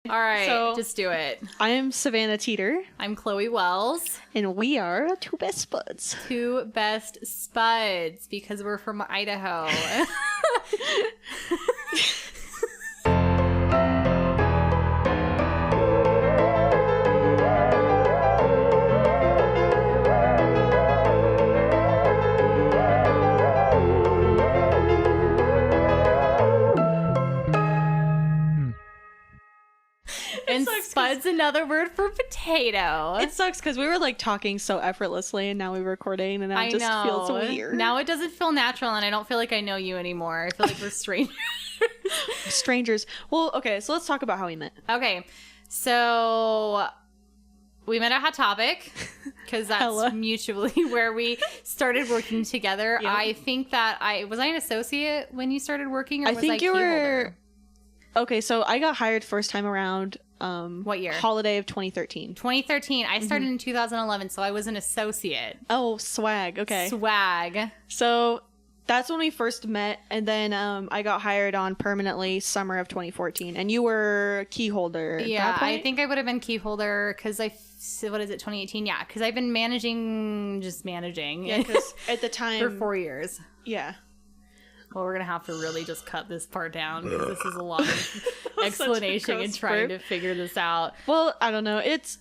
All right, So- just do it. I am Savannah Teeter, I'm Chloe Wells. and we are Two Best Spuds. Two best spuds because we're from Idaho. And spud's another word for potato. It sucks because we were like talking so effortlessly, and now we're recording, and it just feels weird. Now it doesn't feel natural, and I don't feel like I know you anymore. I feel like we're strangers. Strangers. Well, okay, so let's talk about how we met. Okay, so we met at Hot Topic because that's Hella. mutually where we started working together. Yep. I think that was I an associate when you started working, or I was think I you key were. holder? Okay, so I got hired first time around. What year? Holiday of 2013. 2013. I started in 2011, so I was an associate. Oh, swag. Okay. Swag. So that's when we first met, and then I got hired on permanently summer of 2014, and you were key holder. At Yeah, that point? I think I would have been key holder because what is it, 2018? Yeah, because I've been managing. Yeah, because at the time for 4 years. Yeah. Well, we're going to have to really just cut this part down because this is a lot of Such a explanation and gross trying burp. to figure this out. Well, I don't know. It's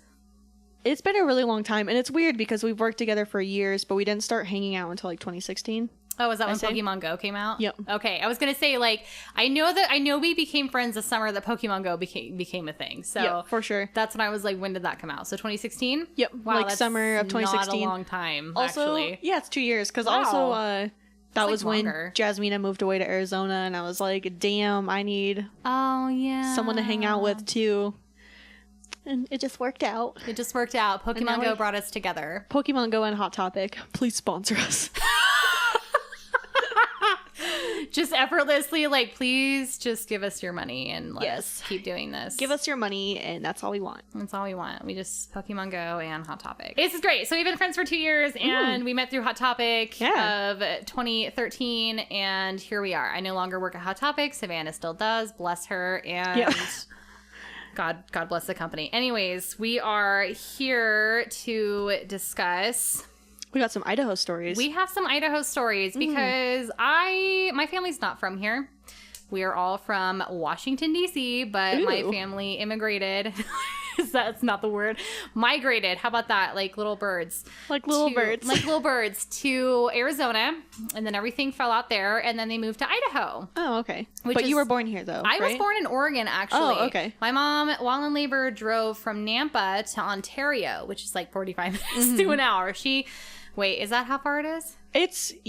been a really long time, and it's weird because we've worked together for years, but we didn't start hanging out until like 2016. Oh, was that when say? Pokemon Go came out? Yep. Okay, I was going to say, like, I know we became friends the summer that Pokemon Go became a thing. So Yeah, for sure. that's when I was like, when did that come out? So 2016? Yep, Wow, like that's summer of 2016. Not a long time, Also, actually. yeah, it's 2 years because Wow. also that like was when longer. Jasmina moved away to Arizona, and I was like, damn, I need Oh, yeah. someone to hang out with too. And it just worked out. It just worked out. now Pokemon Go we- brought us together. Pokemon Go and Hot Topic, please sponsor us. Just effortlessly, like, please just give us your money and let Yes. us keep doing this. Give us your money, and that's all we want. That's all we want. We just Pokemon Go and Hot Topic. This is great. So we've been friends for 2 years, and we met through Hot Topic Yeah. of 2013, and here we are. I no longer work at Hot Topic. Savannah still does. Bless her. And Yeah. God bless the company. Anyways, we are here to discuss. We got some Idaho stories. We have some Idaho stories because my family's not from here. We are all from Washington, D.C., but my Ooh. family immigrated. That's not the word. Migrated. How about that? Like little birds. Like little birds. Like little birds to Arizona, and then everything fell out there, and then they moved to Idaho. Oh, okay. Which But is- you were born here, though, I was right? born in Oregon, actually. Oh, okay. My mom, while in labor, drove from Nampa to Ontario, which is like 45 minutes to an hour. Wait, is that how far it is?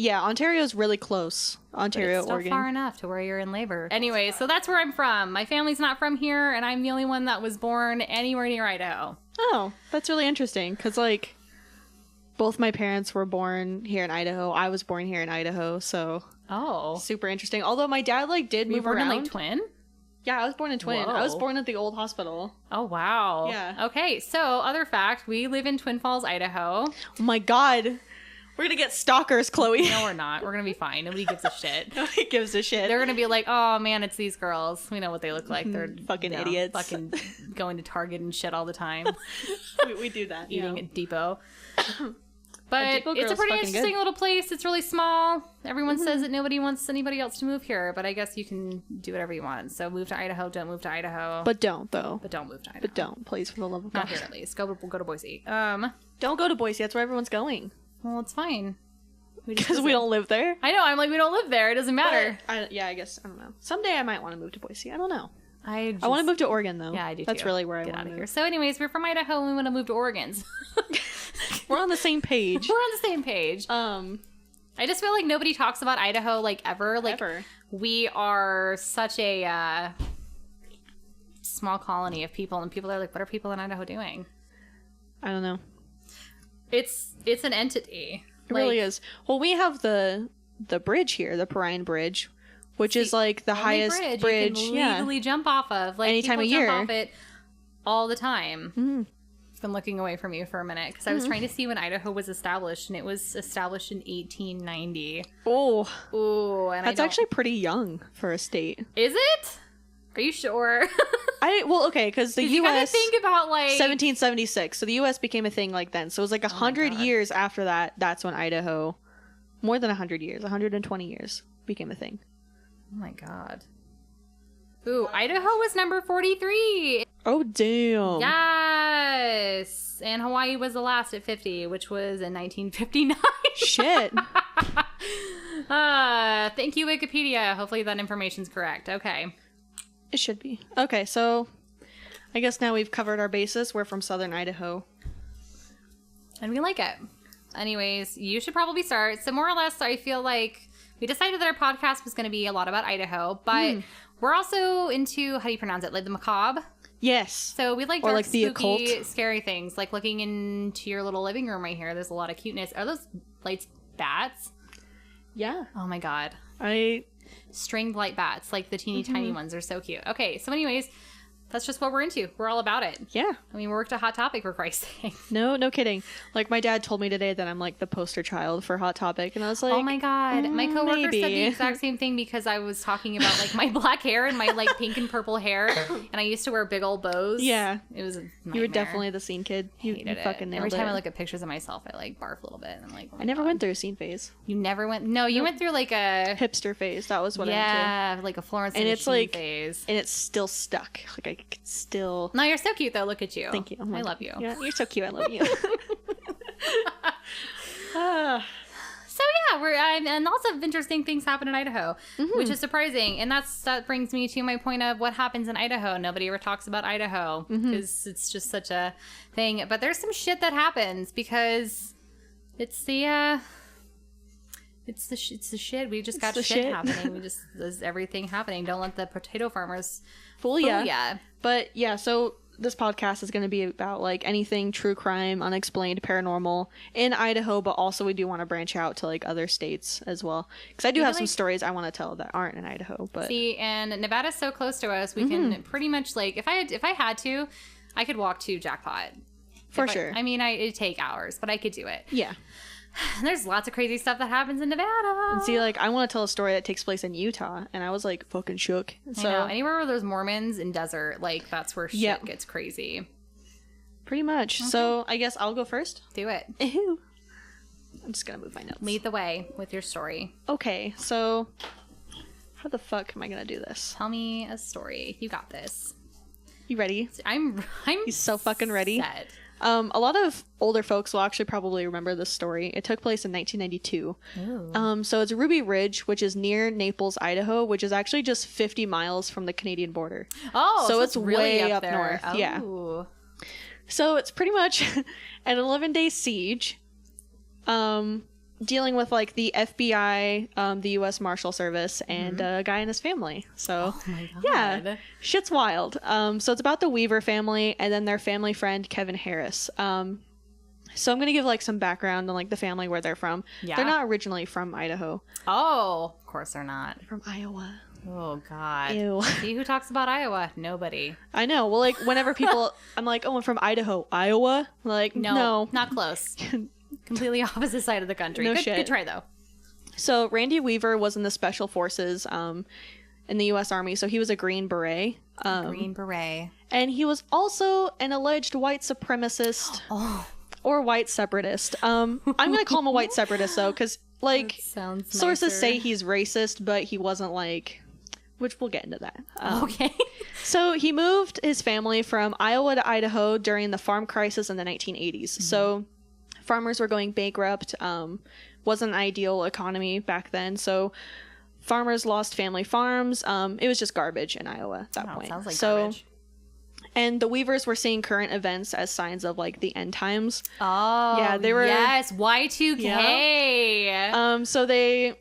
Ontario's really close. Ontario, It's still Oregon. far enough to where you're in labor. Anyway, so that's where I'm from. My family's not from here, and I'm the only one that was born anywhere near Idaho. Oh, that's really interesting because, like, both my parents were born here in Idaho. I was born here in Idaho, so Oh. super interesting. Although my dad, like, did You were move born around. in Lake Twin? Yeah, I was born in Twin. I was Whoa. born at the old hospital. Oh, wow. Yeah. Okay, so other fact, we live in Twin Falls, Idaho. Oh my god. We're gonna get stalkers, Chloe. No, we're not. We're going to be fine. Nobody gives a shit. Nobody gives a shit. They're going to be like, oh, man, it's these girls. We know what they look like. They're Fucking idiots. Fucking going to Target and shit all the time. we do that. Eating yeah. at Depot. But Depot it's a girl's pretty fucking interesting good. little place. It's really small. Everyone says that nobody wants anybody else to move here, but I guess you can do whatever you want. So move to Idaho, don't move to Idaho. But don't, though. But don't move to Idaho. But don't, please, for the love of God. Not here at least. Go to Boise. Don't go to Boise. That's where everyone's going. Well, it's fine. We just Because we visit. don't live there. I know. I'm like, we don't live there. It doesn't matter. I guess. I don't know. Someday I might want to move to Boise. I don't know. I I want to move to Oregon, though. Yeah, I do. That's too. really where I Get want out to of move. here. So, anyways, we're from Idaho and we want to move to Oregon. We're on the same page. We're on the same page. I just feel like nobody talks about Idaho like ever. Like Ever. we are such a small colony of people, and people are like, "What are people in Idaho doing?" I don't know. It's an entity. It really is. Well, we have the bridge here, the Perrine Bridge, which is like the highest bridge. you can Yeah. legally jump off of. Like Any time people of year. jump off it all the time. Mhm. I've been looking away from you for a minute because I was trying to see when Idaho was established, and it was established in 1890. Oh, Ooh, and that's actually pretty young for a state. is it? Are you sure? Because the you gotta U.S. think about like 1776, so the U.S. became a thing like then. So it was like 100 years after that. That's when Idaho, more than 100 years, 120 years, became a thing. Oh my god. Ooh, Idaho was number 43. Oh damn. Yes, and Hawaii was the last at 50, which was in 1959. Shit. Thank you, Wikipedia. Hopefully that information's correct. Okay. It should be. Okay, so I guess now we've covered our bases. We're from southern Idaho. And we like it. Anyways, you should probably start. So more or less, I feel like we decided that our podcast was going to be a lot about Idaho, but we're also into, how do you pronounce it? Like the macabre? Yes. So we like dark, like the spooky, occult. scary things. Like looking into your little living room right here. There's a lot of cuteness. Are those lights bats? Yeah. Oh my god. Stringed light bats, like the teeny tiny ones, are so cute. Okay, so anyways, that's just what we're into. We're all about it. Yeah. I mean, we worked a Hot Topic, for Christ's sake. No kidding. Like, my dad told me today that I'm like the poster child for Hot Topic, and I was like, oh my god, my coworker said the exact same thing because I was talking about like my black hair and my like pink and purple hair, and I used to wear big old bows. Yeah. It was a nightmare. You were definitely the scene kid. You fucking nailed it. Every time I look at pictures of myself, I like barf a little bit. And I'm like, oh I never went through a scene phase. You never went? No, you went through like a hipster phase. That was what I went through. Yeah, like a Florence and it's like phase. And it's still stuck. Like I could still. No, you're so cute though. Look at you. Thank you. Oh I love you. Yeah, you're so cute. I love you. So yeah, we're and lots of interesting things happen in Idaho, which is surprising, and that brings me to my point of what happens in Idaho. Nobody ever talks about Idaho because it's just such a thing. But there's some shit that happens because it's the shit. We just got shit happening. We just there's everything happening. Don't let the potato farmers fool ya. But yeah, so this podcast is going to be about like anything true crime, unexplained, paranormal in Idaho, but also we do want to branch out to like other states as well, because I do have some stories I want to tell that aren't in Idaho. But see, and Nevada's so close to us, we can pretty much like if I had to, I could walk to Jackpot for sure. It'd take hours, but I could do it. Yeah. There's lots of crazy stuff that happens in Nevada. And see, like, I want to tell a story that takes place in Utah, and I was like fucking shook. So I know. Anywhere where there's Mormons and desert, like that's where shit gets crazy. Pretty much. Okay. So I guess I'll go first. Do it. Ew. I'm just gonna move my notes. Lead the way with your story. Okay, so how the fuck am I gonna do this? Tell me a story. You got this. You ready? I'm He's so fucking ready. Set. A lot of older folks will actually probably remember this story. It took place in 1992. Ooh. So it's Ruby Ridge, which is near Naples, Idaho, which is actually just 50 miles from the Canadian border. Oh, so it's really way up there. north. Oh. Yeah. So it's pretty much an 11-day siege, dealing with like the FBI, the U.S. Marshal Service, and a guy and his family. So oh my God. Yeah, shit's wild. So it's about the Weaver family and then their family friend Kevin Harris. So I'm gonna give like some background on like the family, where they're from. Yeah. They're not originally from Idaho. Oh, of course they're not. They're from Iowa. Oh God. Ew. See who talks about Iowa? Nobody. I know. Well, like whenever people, I'm like, oh, I'm from Idaho, Iowa. Like, no. Not close. Completely opposite side of the country. No Good, shit. Good try though. So Randy Weaver was in the Special Forces in the U.S. Army, so he was a Green Beret. Green Beret. And he was also an alleged white supremacist or white separatist. I'm going to call him a white separatist, though, because, like, sources say he's racist, but he wasn't, like... Which we'll get into that. Okay. So he moved his family from Iowa to Idaho during the farm crisis in the 1980s. Mm-hmm. So farmers were going bankrupt. Wasn't an ideal economy back then. So farmers lost family farms. It was just garbage in Iowa at that point. Sounds like garbage. And the Weavers were seeing current events as signs of like the end times. Oh, yeah, they were. Yes, Y2K. Yeah. So they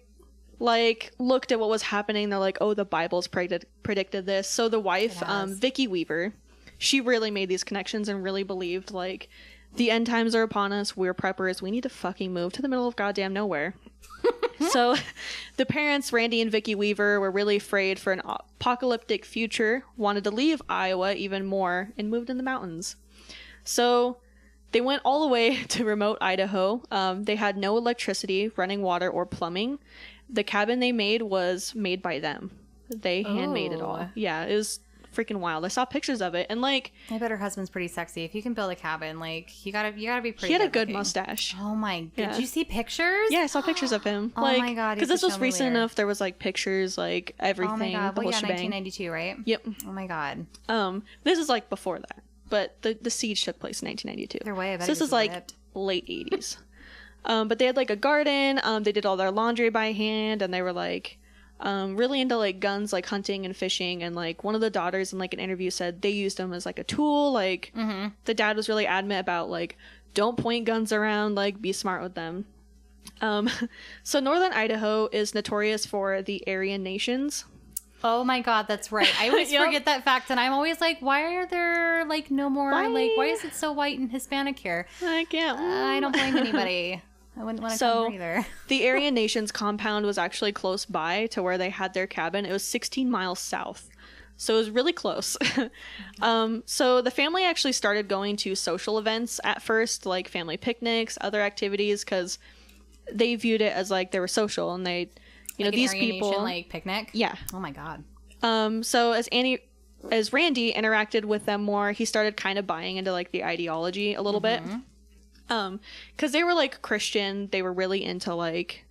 like looked at what was happening. They're like, oh, the Bible's predicted this. So the wife, Vicky Weaver, she really made these connections and really believed like the end times are upon us. We're preppers. We need to fucking move to the middle of goddamn nowhere. So the parents, Randy and Vicky Weaver, were really afraid for an apocalyptic future, wanted to leave Iowa even more, and moved in the mountains. So they went all the way to remote Idaho. They had no electricity, running water, or plumbing. The cabin they made was made by them. They handmade it all. Yeah, it was freaking wild. I saw pictures of it, and like, I bet her husband's pretty sexy. If you can build a cabin, like, you gotta be pretty. He had a good looking. Mustache. Oh my! Did you see pictures? Yeah, I saw pictures of him. Oh like, my god! Because this was recent enough. There was like pictures, like everything. Oh my god! The whole yeah, shebang. 1992, right? Yep. Oh my god. This is like before that, but the siege took place in 1992. Either way, I bet so this is like late 80s. But they had like a garden. They did all their laundry by hand, and they were like really into like guns, like hunting and fishing. And like one of the daughters in like an interview said they used them as like a tool. Like the dad was really adamant about like, don't point guns around, like be smart with them. So northern Idaho is notorious for the Aryan nations. Oh my god, that's right. I always forget that fact, and I'm always like, why are there like no more like why is it so white and Hispanic here? I can't. I don't blame anybody. I wouldn't want to come here either. The Aryan Nations compound was actually close by to where they had their cabin. It was 16 miles south. So it was really close. So the family actually started going to social events at first, like family picnics, other activities, because they viewed it as like they were social, and they, you know, these Aryan people Nation, like picnic. Yeah. Oh my god. So as Randy interacted with them more, he started kind of buying into like the ideology a little bit. Because they were like Christian, they were really into like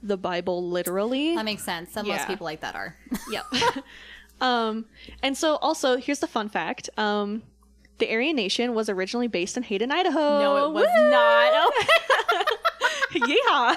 the Bible literally. That makes sense. Most people like that are. Yep. And so also here's the fun fact. The Aryan Nation was originally based in Hayden, Idaho. No, it was not. Yeah.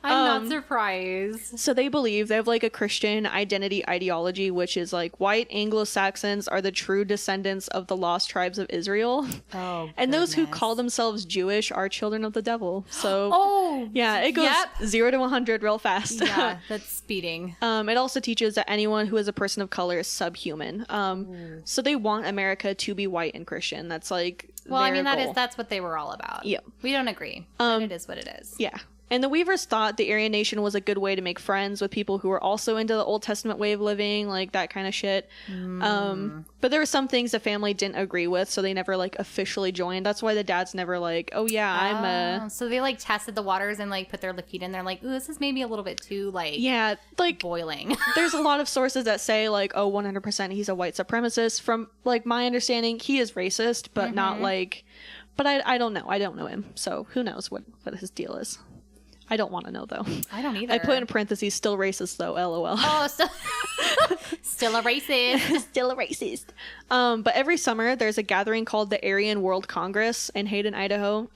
I'm not surprised. So they believe they have like a Christian identity ideology, which is like white Anglo-Saxons are the true descendants of the lost tribes of Israel. Oh, and those who call themselves Jewish are children of the devil. So yeah, it goes 0 to 100 real fast. Yeah, that's speeding. It also teaches that anyone who is a person of color is subhuman. So they want America to be white and Christian. That's like their goal. That's what they were all about. Yeah. We don't agree. But it is what it is. Yeah. And the Weavers thought the Aryan Nation was a good way to make friends with people who were also into the Old Testament way of living, like that kind of shit. But there were some things the family didn't agree with, so they never like officially joined. That's why the dad's never like, oh yeah, I'm a... So they like tested the waters and like put their feet in there like, ooh, this is maybe a little bit too like... Yeah, like... boiling. There's a lot of sources that say like, oh, 100% he's a white supremacist. From like my understanding, he is racist, but not like... But I don't know. I don't know him. So who knows what his deal is. I don't want to know, though. I don't either. I put in parentheses, still racist, though, LOL. Oh, still a racist. Still a racist. But every summer, there's a gathering called the Aryan World Congress in Hayden, Idaho.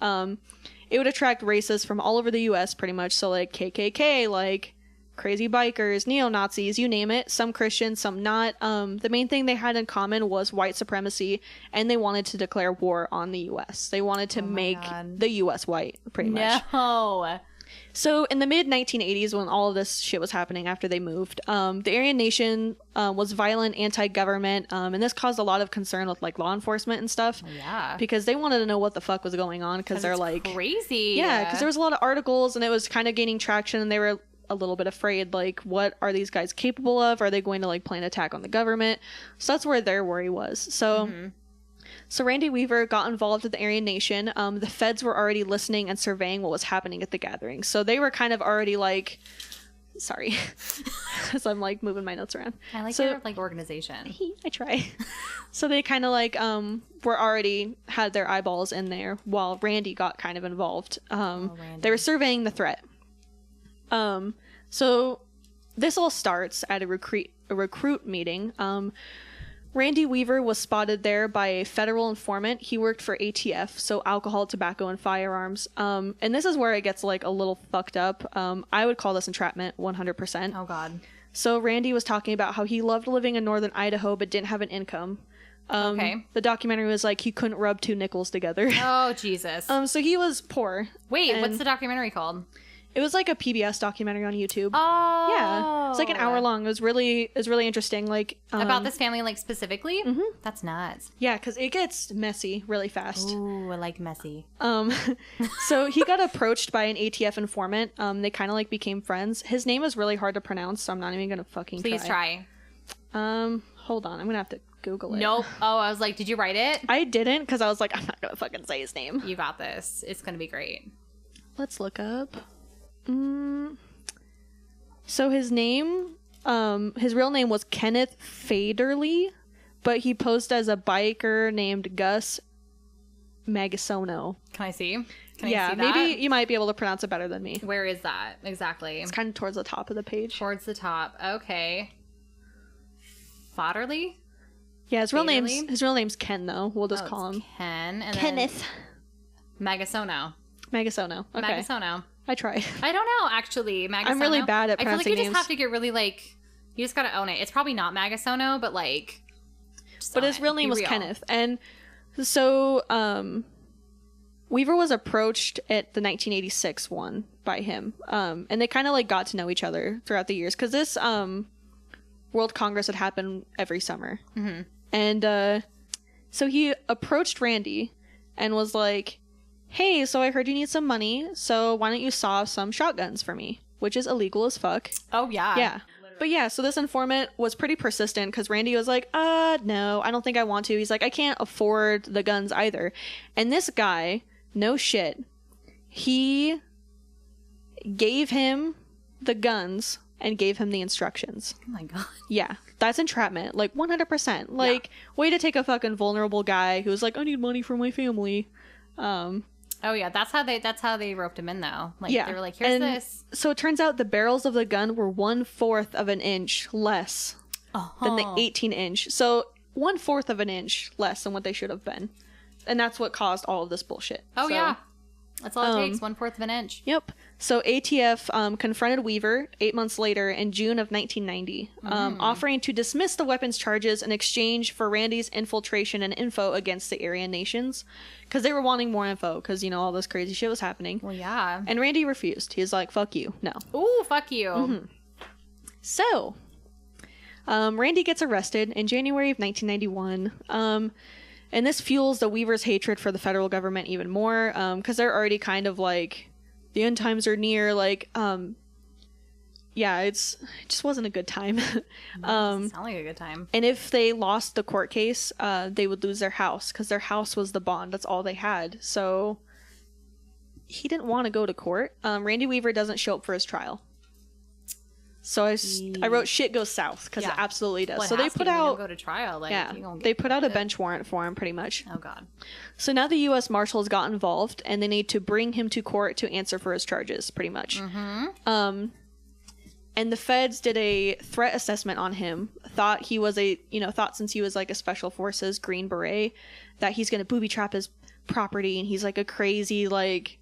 It would attract racists from all over the U.S., pretty much. So, like, KKK, like, crazy bikers, neo-Nazis, you name it. Some Christians, some not. The main thing they had in common was white supremacy, and they wanted to declare war on the U.S. They wanted to make the U.S. white, pretty much. No. So in the mid-1980s, when all of this shit was happening after they moved, the Aryan Nation was violent, anti-government, and this caused a lot of concern with like law enforcement and stuff. Yeah. Because they wanted to know what the fuck was going on, because they're like... crazy. Yeah, because there was a lot of articles, and it was kind of gaining traction, and they were a little bit afraid, like, what are these guys capable of? Are they going to like plan an attack on the government? So that's where their worry was. So... So Randy Weaver got involved with the Aryan Nation. The feds were already listening and surveying what was happening at the gathering. So they were kind of already like, sorry, as I'm like moving my notes around. I like your like organization. I try. So they kind of like were already had their eyeballs in there while Randy got kind of involved. They were surveying the threat. So this all starts at a recruit meeting. Randy Weaver was spotted there by a federal informant. He worked for ATF, so alcohol, tobacco, and firearms. And this is where it gets like a little fucked up. I would call this entrapment 100%. Oh God. So Randy was talking about how he loved living in northern Idaho but didn't have an income. Okay. The documentary was like he couldn't rub two nickels together. Oh Jesus. So he was poor. Wait, what's the documentary called? It was like a PBS documentary on YouTube. Oh. Yeah. It's like an hour long. It was really interesting. Like about this family, like specifically? Mm-hmm. That's nuts. Yeah, because it gets messy really fast. Ooh, I like messy. So he got approached by an ATF informant. They kind of like became friends. His name is really hard to pronounce, so I'm not even gonna fucking Please try. Hold on. I'm gonna have to Google it. Nope. Oh, I was like, did you write it? I didn't, because I was like, I'm not gonna fucking say his name. You got this. It's gonna be great. Let's look up. So his name His real name was Kenneth Faderly, but he posed as a biker named Gus Magasono. Can I see? Yeah, maybe you might be able to pronounce it better than me. Where is that exactly? It's kind of towards the top of the page. Towards the top. Okay. Fodderly? Yeah, his real name's Ken though. We'll just call him Ken. And Kenneth Magasono. Magasono. Okay. Magasono. I tried. I don't know actually. Magasono. I'm really bad at pronouncing names. I feel like you names. just have to get really like. You just gotta own it. It's probably not Magasono, but like. But his real name was Kenneth, and so Weaver was approached at the 1986 one by him, and they kind of like got to know each other throughout the years because this World Congress had happened every summer, and so he approached Randy and was like, "Hey, so I heard you need some money, so why don't you saw some shotguns for me?" Which is illegal as fuck. Oh yeah, yeah. But yeah, so this informant was pretty persistent because Randy was like, no, I don't think I want to. He's like, I can't afford the guns either. And this guy, no shit, he gave him the guns and gave him the instructions. Oh my God. Yeah, that's entrapment. Like 100%. Like, way to take a fucking vulnerable guy who's like, I need money for my family. Oh yeah, that's how they roped him in though. Like they were like, here's this. So it turns out the barrels of the gun were 1/4 of an inch less than the 18-inch. So 1/4 of an inch less than what they should have been. And that's what caused all of this bullshit. Oh yeah. That's all it takes, 1/4 of an inch. Yep. So ATF confronted Weaver 8 months later in June of 1990, offering to dismiss the weapons charges in exchange for Randy's infiltration and info against the Aryan nations. Because they were wanting more info, because, you know, all this crazy shit was happening. Well, yeah. And Randy refused. He's like, fuck you. No. Ooh, fuck you. So, Randy gets arrested in January of 1991. And this fuels the Weavers' hatred for the federal government even more, because they're already kind of like, the end times are near, like, yeah, it just wasn't a good time. Doesn't sound like a good time. And if they lost the court case, they would lose their house, because their house was the bond. That's all they had. So he didn't want to go to court. Randy Weaver doesn't show up for his trial. So I wrote shit goes south, because it absolutely does. Well, so they put out, go to trial. Like, they put out a bench warrant for him, pretty much. Oh God. So now the U.S. Marshals got involved, and they need to bring him to court to answer for his charges, pretty much. And the feds did a threat assessment on him. Thought since he was like a special forces Green Beret, that he's gonna booby trap his property, and he's like a crazy like.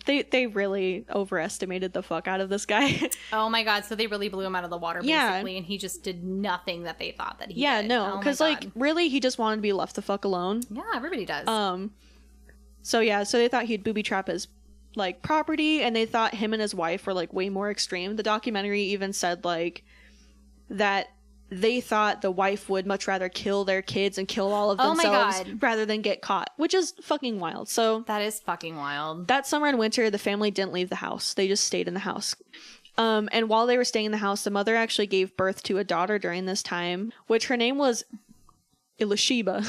They really overestimated the fuck out of this guy. Oh my God. So they really blew him out of the water, basically, and he just did nothing that they thought that he did. Yeah, no, because like really he just wanted to be left the fuck alone. Yeah, everybody does. So they thought he'd booby trap his like property, and they thought him and his wife were like way more extreme. The documentary even said like that they thought the wife would much rather kill their kids and kill all of themselves rather than get caught, which is fucking wild. So that is fucking wild. That summer and winter, the family didn't leave the house. They just stayed in the house. And while they were staying in the house, the mother actually gave birth to a daughter during this time, which her name was Elisheba.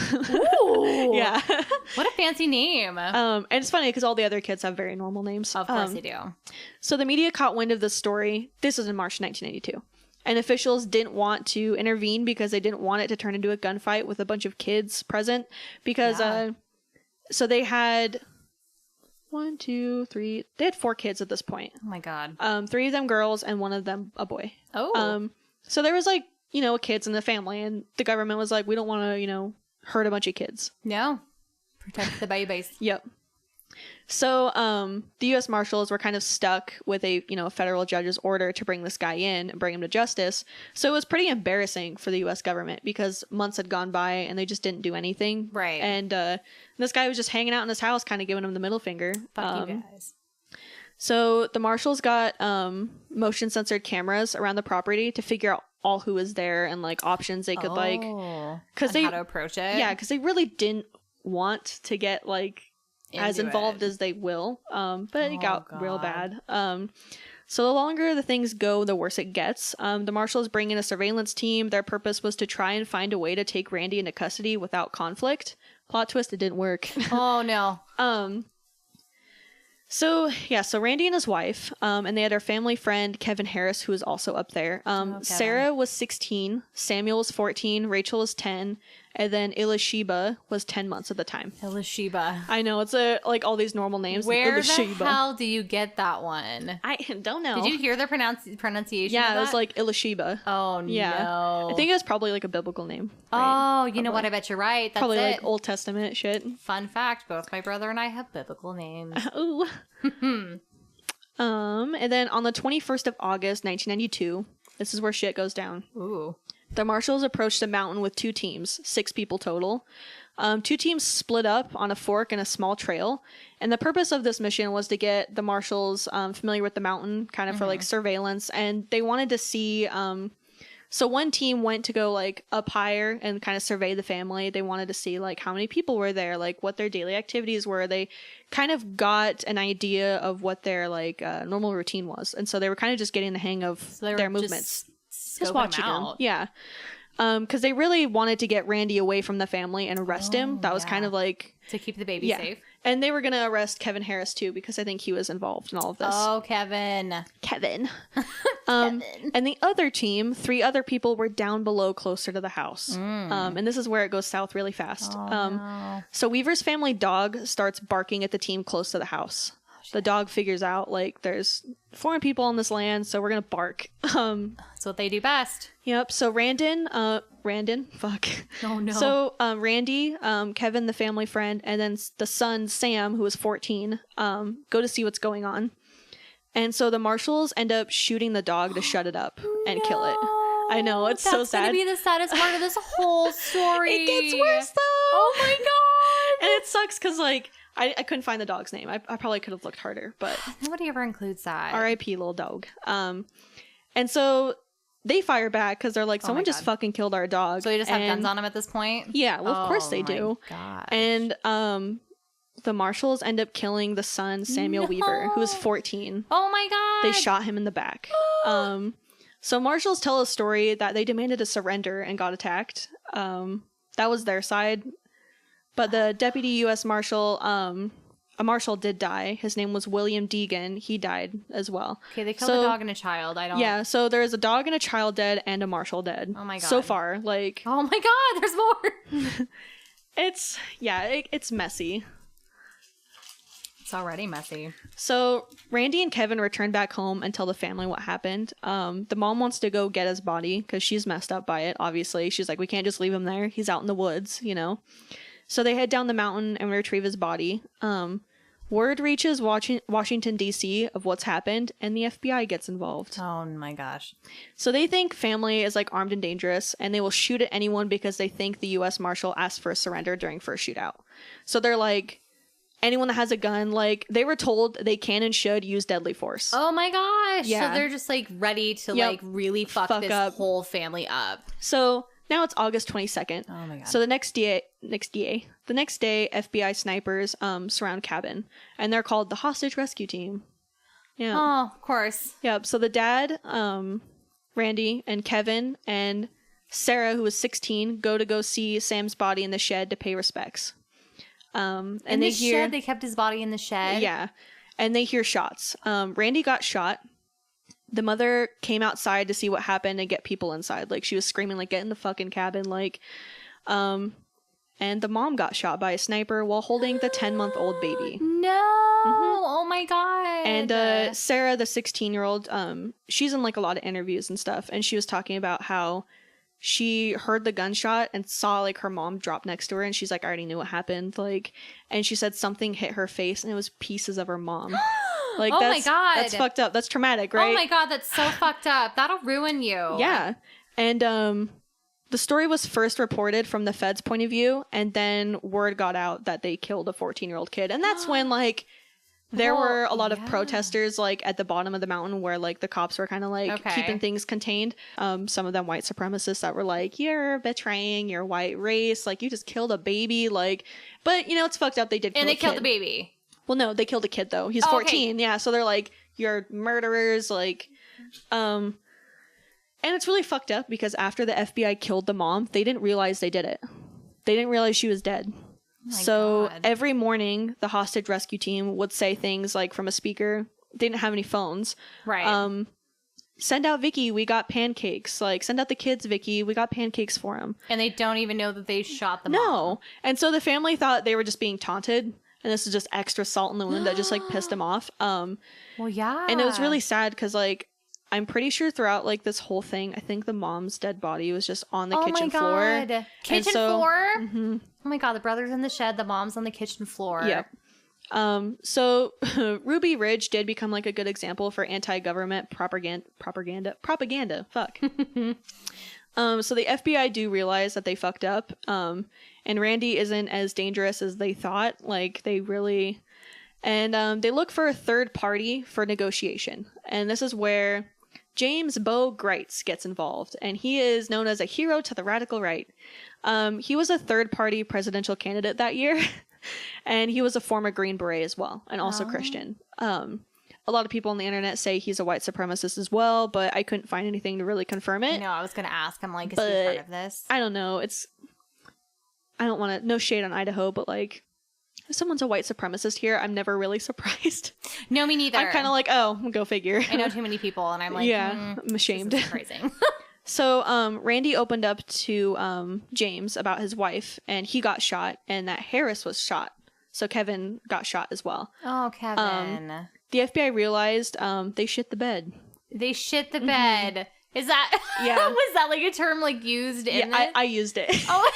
Ooh. Yeah. What a fancy name. And it's funny because all the other kids have very normal names. Of course they do. So the media caught wind of this story. This was in March 1982. And officials didn't want to intervene because they didn't want it to turn into a gunfight with a bunch of kids present. Because, so they had 3. They had 4 kids at this point. Oh my God. 3 of them girls and 1 of them a boy. Oh. So there was like, kids in the family, and the government was like, we don't want to, hurt a bunch of kids. No. Protect the babies. Yep. So, the U.S. Marshals were kind of stuck with a federal judge's order to bring this guy in and bring him to justice. So it was pretty embarrassing for the U.S. government because months had gone by and they just didn't do anything. Right. And this guy was just hanging out in his house, kind of giving him the middle finger. Fuck you guys. So the Marshals got motion censored cameras around the property to figure out all who was there and like options they could because how to approach it. Yeah, because they really didn't want to get like as involved as they will, but it got real bad. So the longer the things go, the worse it gets. The Marshals bring in a surveillance team. Their purpose was to try and find a way to take Randy into custody without conflict. Plot twist, it didn't work. Oh no. So Randy and his wife, and they had their family friend, Kevin Harris, who was also up there. Sarah was 16, Samuel was 14, Rachel was 10, and then Elisheba was 10 months at the time. Elisheba. I know, it's like all these normal names. Where the hell do you get that one? I don't know. Did you hear the pronunciation Yeah, of that? It was like Elisheba. Oh, no. I think it was probably like a biblical name. Right? Oh, you know what? I bet you're right. That's probably it. like Old Testament shit. Fun fact, both my brother and I have biblical names. Ooh. And then on the 21st of August, 1992, this is where shit goes down. Ooh. The marshals approached the mountain with 2 teams, 6 people total. 2 teams split up on a fork in a small trail. And the purpose of this mission was to get the marshals familiar with the mountain, kind of for like surveillance. And they wanted to see... So one team went to go like up higher and kind of survey the family. They wanted to see like how many people were there, like what their daily activities were. They kind of got an idea of what their like normal routine was. And so they were kind of just getting the hang of their movements. Just watching them. Yeah. Because they really wanted to get Randy away from the family and arrest him. That was kind of like... To keep the baby safe. And they were going to arrest Kevin Harris too, because I think he was involved in all of this. Oh, Kevin. Kevin. And the other team, 3 other people were down below closer to the house. And this is where it goes south really fast. No. So Weaver's family dog starts barking at the team close to the house. The dog figures out, like, there's foreign people on this land, so we're gonna bark. That's what they do best. Yep. So Randon, fuck. Oh, no. So Randy, Kevin, the family friend, and then the son, Sam, who was 14, go to see what's going on. And so the marshals end up shooting the dog to shut it up and kill it. I know, it's so sad. That's gonna be the saddest part of this whole story. It gets worse, though. Oh, my God. And it sucks, because, like... I couldn't find the dog's name. I probably could have looked harder, but... Nobody ever includes that. R.I.P. little dog. And so they fire back because they're like, someone just fucking killed our dog. So they just have guns on him at this point? Yeah, well, of course they do. Gosh. And the marshals end up killing the son, Samuel Weaver, who was 14. Oh my God. They shot him in the back. So marshals tell a story that they demanded a surrender and got attacked. That was their side. But the deputy U.S. Marshal, a marshal did die. His name was William Deegan. He died as well. Okay, they killed a dog and a child. Yeah, so there's a dog and a child dead and a marshal dead. Oh my God. So far, like... Oh my God, there's more! It's messy. It's already messy. So Randy and Kevin returned back home and tell the family what happened. The mom wants to go get his body because she's messed up by it, obviously. She's like, we can't just leave him there. He's out in the woods, you know? So they head down the mountain and retrieve his body. Word reaches Washington, D.C. of what's happened, and the FBI gets involved. Oh my gosh. So they think family is like armed and dangerous, and they will shoot at anyone because they think the U.S. Marshal asked for a surrender during first shootout. So they're like, anyone that has a gun, like, they were told they can and should use deadly force. Oh my gosh. Yeah. So they're just like ready to like really fuck this up. whole family up. So now it's August 22nd. Oh my God. So the next day, FBI snipers surround cabin, and they're called the Hostage Rescue Team. Yeah. Oh, of course. Yep. So the dad, Randy, and Kevin, and Sarah, who was 16, go see Sam's body in the shed to pay respects. And they kept his body in the shed? Yeah. And they hear shots. Randy got shot. The mother came outside to see what happened and get people inside. Like, she was screaming, like, get in the fucking cabin, like, and the mom got shot by a sniper while holding the 10-month-old baby. No! Mm-hmm. Oh my God! And Sarah, the 16-year-old, she's in, like, a lot of interviews and stuff, and she was talking about how she heard the gunshot and saw, like, her mom drop next to her, and she's like, I already knew what happened, like, and she said something hit her face, and it was pieces of her mom. Like, oh my God. That's fucked up. That's traumatic, right? Oh my God, that's so fucked up. That'll ruin you. Yeah. And the story was first reported from the Fed's point of view, and then word got out that they killed a 14-year-old kid. And that's when, like, there were a lot of protesters, like, at the bottom of the mountain where, like, the cops were kind of, like, keeping things contained. Some of them white supremacists that were like, you're betraying your white race. Like, you just killed a baby. Like, but, you know, it's fucked up. They did kill a kid. And they killed the baby. Well, no, they killed a kid, though. He's 14. Okay. Yeah, so they're like, you're murderers, like, and it's really fucked up because after the FBI killed the mom, they didn't realize they did it. They didn't realize she was dead. So God. every morning, the hostage rescue team would say things like from a speaker. They didn't have any phones. Right. Send out Vicky, we got pancakes. Like, send out the kids, Vicky, we got pancakes for them. And they don't even know that they shot the mom. No. And so the family thought they were just being taunted. And this is just extra salt in the wound that just, like, pissed them off. Well, yeah. And it was really sad because, like, I'm pretty sure throughout, like, this whole thing, I think the mom's dead body was just on the kitchen floor. Kitchen floor? Mm-hmm. Oh my God, the brother's in the shed, the mom's on the kitchen floor. Yep. So Ruby Ridge did become like a good example for anti-government propaganda. Fuck. So the FBI do realize that they fucked up. And Randy isn't as dangerous as they thought. Like they really, and they look for a third party for negotiation. And this is where James Bo Greitz gets involved, and he is known as a hero to the radical right. He was a third party presidential candidate that year. And he was a former Green Beret as well, and also Christian. A lot of people on the internet say he's a white supremacist as well, but I couldn't find anything to really confirm it. I know, I was going to ask. I'm like, is he part of this? I don't know. I don't want to, no shade on Idaho, but like, if someone's a white supremacist here, I'm never really surprised. No, me neither. I'm kind of like, oh, go figure. I know too many people, and I'm like, yeah, I'm ashamed. This is surprising. So, Randy opened up to James about his wife, and he got shot, and that Harris was shot. So Kevin got shot as well. Oh, Kevin. The FBI realized they shit the bed. They shit the bed. Is that... Yeah. Was that like a term like used in it? I used it. Oh.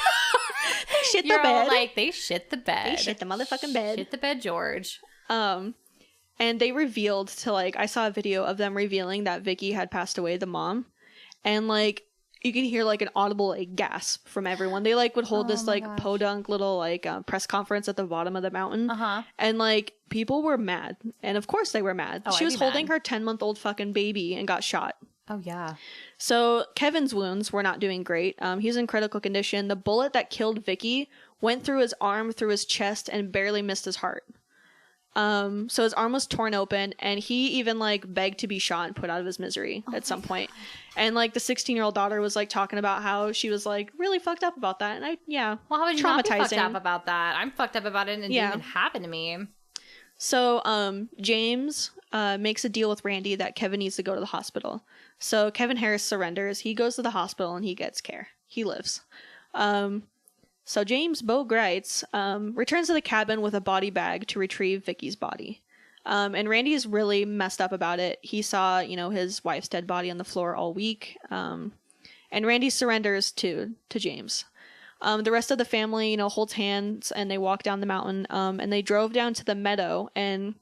They shit the You're bed. all like, they shit the bed. They shit the motherfucking bed. Shit the bed, George. And they revealed to like, I saw a video of them revealing that Vicky had passed away, the mom. And like, you can hear like an audible like gasp from everyone. They like would hold this like podunk little like press conference at the bottom of the mountain. And like people were mad. And of course they were mad. She was holding her 10-month-old fucking baby and got shot. Oh yeah. So Kevin's wounds were not doing great. He's in critical condition. The bullet that killed Vicky went through his arm, through his chest, and barely missed his heart. So his arm was torn open, and he even like begged to be shot and put out of his misery at some point. And like the 16-year-old daughter was like talking about how she was like really fucked up about that. And well, how would you not be fucked up about that? I'm fucked up about it, and it didn't even happen to me. So James makes a deal with Randy that Kevin needs to go to the hospital. So Kevin Harris surrenders. He goes to the hospital and he gets care. He lives. So James Bo Greitz returns to the cabin with a body bag to retrieve Vicky's body. And Randy is really messed up about it. He saw, his wife's dead body on the floor all week. And Randy surrenders to James. The rest of the family, holds hands and they walk down the mountain. And they drove down to the meadow, and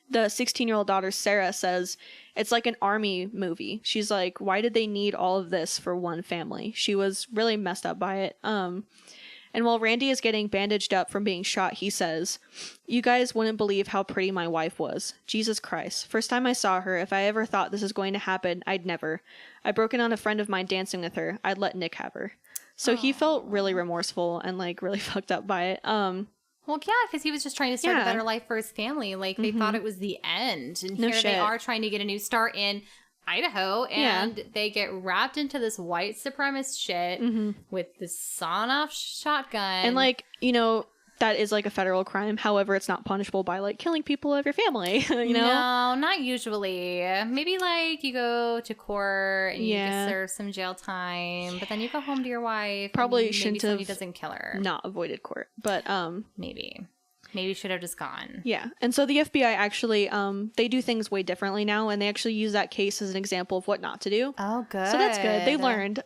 the 16-year-old daughter, Sarah, says it's like an army movie. She's like, why did they need all of this for one family? She was really messed up by it. And while Randy is getting bandaged up from being shot, he says, you guys wouldn't believe how pretty my wife was. Jesus Christ. First time I saw her, if I ever thought this was going to happen, I'd never. I broke in on a friend of mine dancing with her. I'd let Nick have her. So he felt really remorseful and like really fucked up by it. Well, yeah, because he was just trying to start a better life for his family. Like, they thought it was the end. And here they are trying to get a new start in Idaho, and they get wrapped into this white supremacist shit with this sawn-off shotgun. And, like, that is, like, a federal crime. However, it's not punishable by, like, killing people of your family, No, not usually. Maybe, like, you go to court and you get serve some jail time, but then you go home to your wife. Probably shouldn't have doesn't kill her. Not avoided court, but, Maybe should have just gone. Yeah. And so the FBI actually, they do things way differently now, and they actually use that case as an example of what not to do. Oh, good. So that's good. They learned.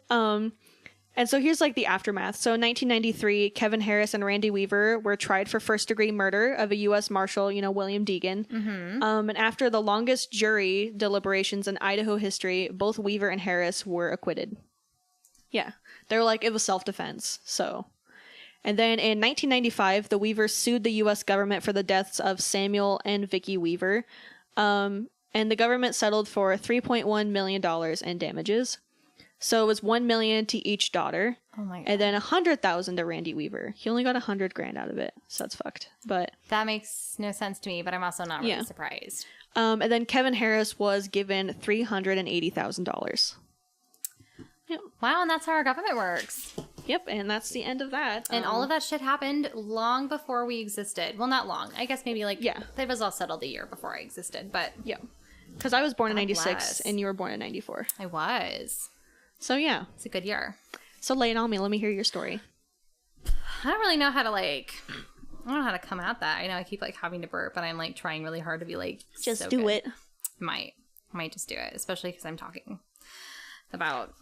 And so here's like the aftermath. So in 1993, Kevin Harris and Randy Weaver were tried for first-degree murder of a U.S. Marshal, William Deegan. And after the longest jury deliberations in Idaho history, both Weaver and Harris were acquitted. Yeah. They were like, it was self-defense, so... And then in 1995, the Weavers sued the U.S. government for the deaths of Samuel and Vicky Weaver. And the government settled for $3.1 million in damages. So it was $1 million to each daughter. Oh my God. And then $100,000 to Randy Weaver. He only got $100,000 out of it. So that's fucked. But that makes no sense to me, but I'm also not really surprised. And then Kevin Harris was given $380,000. Yep. Wow, and that's how our government works. Yep, and that's the end of that. And all of that shit happened long before we existed. Well, not long. I guess maybe like, it was all settled a year before I existed, but. Yeah. Because I was born in 96 and you were born in 94. I was. So yeah. It's a good year. So lay it on me. Let me hear your story. I don't really know how to like, I don't know how to come at that. I know I keep like having to burp, but I'm like trying really hard to be like, just do it. Might just do it, especially because I'm talking about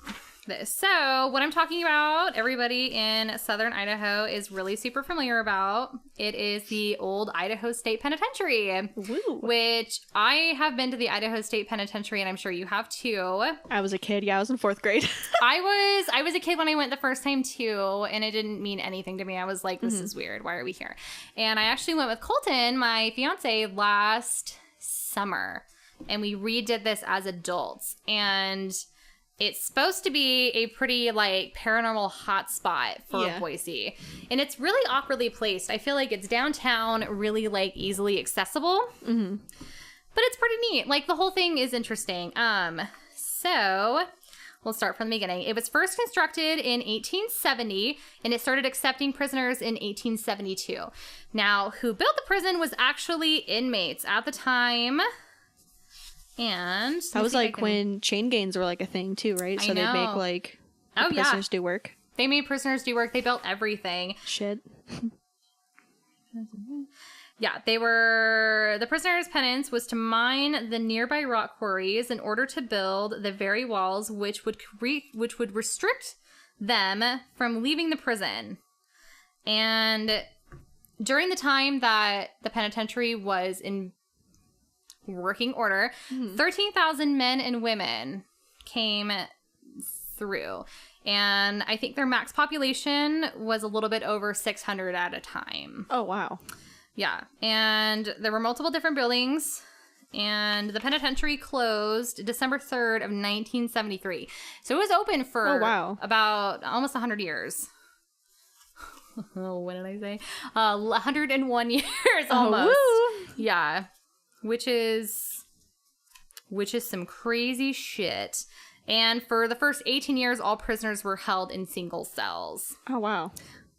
this. So what I'm talking about, everybody in southern Idaho is really super familiar about. It is the old Idaho State Penitentiary. Woo. Which I have been to the Idaho State Penitentiary, and I'm sure you have too. I was a kid. Yeah, I was in 4th grade. I was a kid when I went the first time too, and it didn't mean anything to me. I was like, this is weird. Why are we here? And I actually went with Colton, my fiance, last summer, and we redid this as adults. And it's supposed to be a pretty, like, paranormal hotspot for Boise. And it's really awkwardly placed. I feel like it's downtown, really, like, easily accessible. Mm-hmm. But it's pretty neat. Like, the whole thing is interesting. So, we'll start from the beginning. It was first constructed in 1870, and it started accepting prisoners in 1872. Now, who built the prison was actually inmates at the time. And that was like when chain gangs were like a thing too, right? So they'd make like prisoners do work. They made prisoners do work. They built everything. Shit. Yeah, the prisoners' penance was to mine the nearby rock quarries in order to build the very walls which would restrict them from leaving the prison. And during the time that the penitentiary was in working order, 13,000 men and women came through, and I think their max population was a little bit over 600 at a time. Oh wow. Yeah, and there were multiple different buildings, and the penitentiary closed December 3rd of 1973, so it was open for about almost 100 years. What did I say? 101 years almost. Woo. Yeah. Which is some crazy shit. And for the first 18 years, all prisoners were held in single cells. Oh, wow.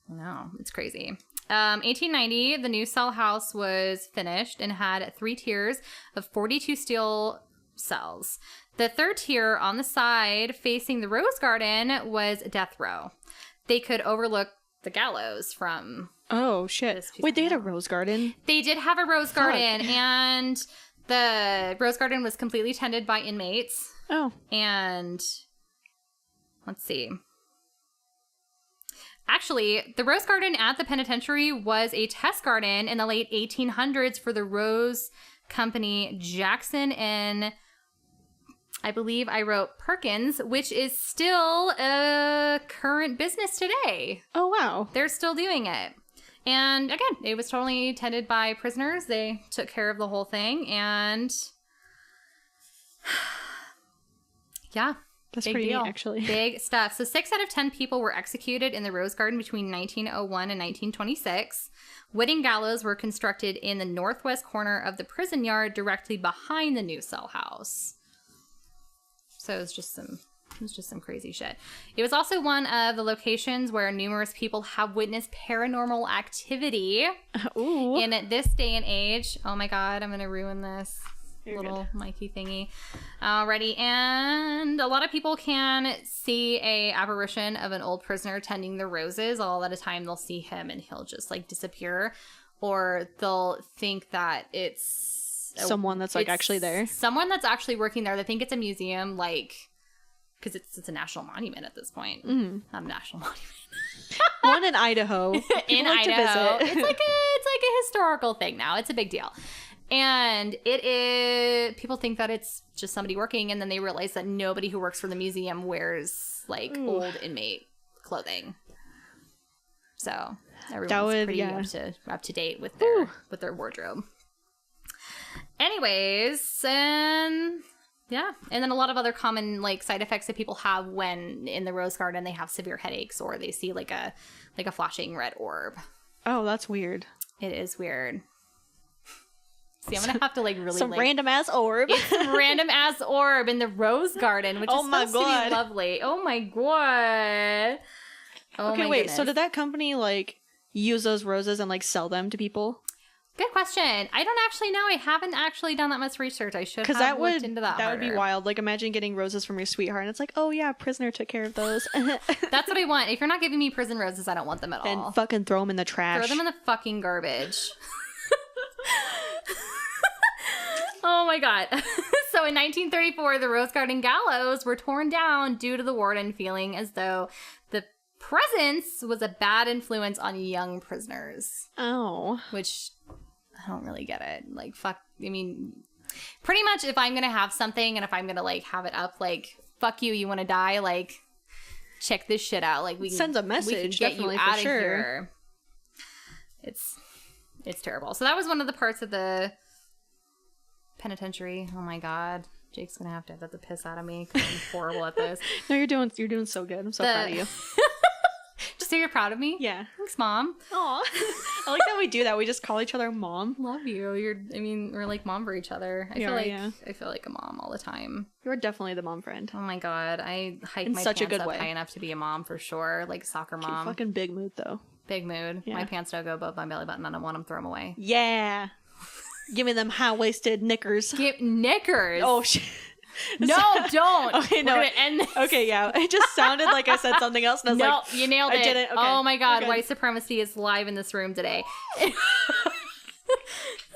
Wow, it's crazy. 1890, the new cell house was finished and had 3 tiers of 42 steel cells. The third tier on the side facing the Rose Garden was death row. They could overlook the gallows from... Oh, shit. Wait, they had a rose garden? They did have a rose garden, and the rose garden was completely tended by inmates. Oh. And let's see. Actually, the rose garden at the penitentiary was a test garden in the late 1800s for the Rose Company Jackson and I believe I wrote Perkins, which is still a current business today. Oh, wow. They're still doing it. And again, it was totally tended by prisoners. They took care of the whole thing. And yeah. That's pretty neat, actually. Big stuff. So 6 out of 10 people were executed in the Rose Garden between 1901 and 1926. Wooden gallows were constructed in the northwest corner of the prison yard directly behind the new cell house. So it was just some crazy shit. It was also one of the locations where numerous people have witnessed paranormal activity. Ooh. In this day and age. Oh my god, I'm going to ruin this. You're little good. Mikey thingy. Alrighty, and a lot of people can see a apparition of an old prisoner tending the roses. All at a time they'll see him and he'll just like disappear, or they'll think that it's someone that's like actually there. Someone that's actually working there. They think it's a museum, like because it's a national monument at this point. Mm-hmm. Not a national monument. One in Idaho. In like Idaho, to visit. it's like a historical thing now. It's a big deal. And it is, people think that it's just somebody working, and then they realize that nobody who works for the museum wears like old inmate clothing. So everyone's pretty up to date with their wardrobe. Anyways, and yeah, and then a lot of other common like side effects that people have when in the Rose Garden, they have severe headaches or they see like a flashing red orb. Oh, that's weird. It is weird. See, I'm gonna have to like really some random ass orb. It's some random ass orb in the Rose Garden, which is supposed to be lovely. Oh my god! Oh, okay, my wait. goodness. So did that company like use those roses and like sell them to people? Good question. I don't actually know. I haven't actually done that much research. I should have looked into that would be harder. wild. Like, imagine getting roses from your sweetheart, and it's like, oh yeah, prisoner took care of those. That's what I want. If you're not giving me prison roses, I don't want them at all. And fucking throw them in the trash. Throw them in the fucking garbage. Oh my god. So in 1934, the Rose Garden gallows were torn down due to the warden feeling as though the presence was a bad influence on young prisoners. Oh. Which, I don't really get it. Like, fuck, I mean, pretty much if I'm gonna have something and if I'm gonna, like, have it up, like, fuck you, you wanna die? Like, check this shit out. Like, we sends a message, get definitely, you for out of sure. here. It's terrible. So that was one of the parts of the penitentiary. Oh my god. Jake's gonna have to the piss out of me because I'm horrible at this. No, you're doing so good. I'm so proud of you. Just so you're proud of me? Yeah. Thanks, Mom. Aw. I like that we do that. We just call each other Mom. Love you. We're like mom for each other. I feel like a mom all the time. You're definitely the mom friend. Oh my god. I hike In my such a pants good up way. high enough to be a mom for sure. Like soccer mom. Fucking big mood though. Big mood. Yeah. My pants don't go above my belly button. I don't want them, throw them away. Yeah. Give me them high-waisted knickers. Get knickers. Oh shit. No, don't. Okay, no. We're gonna end this. Okay, yeah. It just sounded like I said something else, and I was No, like, you nailed it. I didn't. Okay. Oh my god, We're good. white supremacy is live in this room today.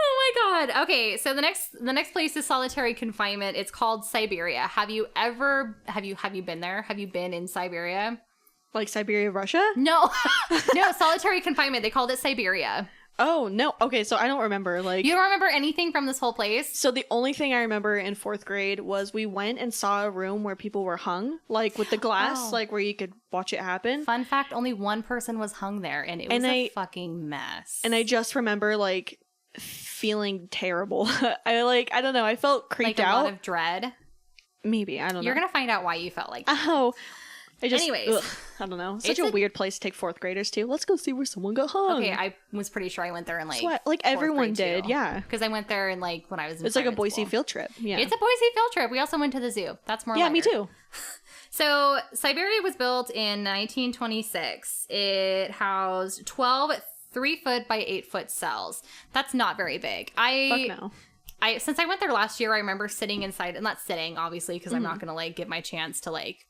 Oh my god. Okay, so the next place is solitary confinement. It's called Siberia. Have you been there? Have you been in Siberia? Like Siberia, Russia? No. No, solitary confinement. They called it Siberia. Oh, no. Okay, so I don't remember. Like, You don't remember anything from this whole place? so the only thing I remember in 4th grade was we went and saw a room where people were hung, like with the glass, Oh. like where you could watch it happen. Fun fact, only one person was hung there, and it was a fucking mess. And I just remember like feeling terrible. I don't know. I felt creeped like a out. lot of dread. Maybe, I don't know. You're gonna find out why you felt like that. Oh. Anyways. Ugh, I don't know. Such a weird place to take 4th graders to. Let's go see where someone got hung. Okay, I was pretty sure I went there in like That's what, like everyone did, yeah. Because I went there in like when I was in It's like a private Boise school. field trip. Yeah. It's a Boise field trip. We also went to the zoo. That's more Yeah, me lighter. too. So Siberia was built in 1926. It housed 12 3-foot by 8-foot cells. That's not very big. Fuck no. Since I went there last year, I remember sitting inside, and not sitting obviously because I'm not gonna like give my chance to like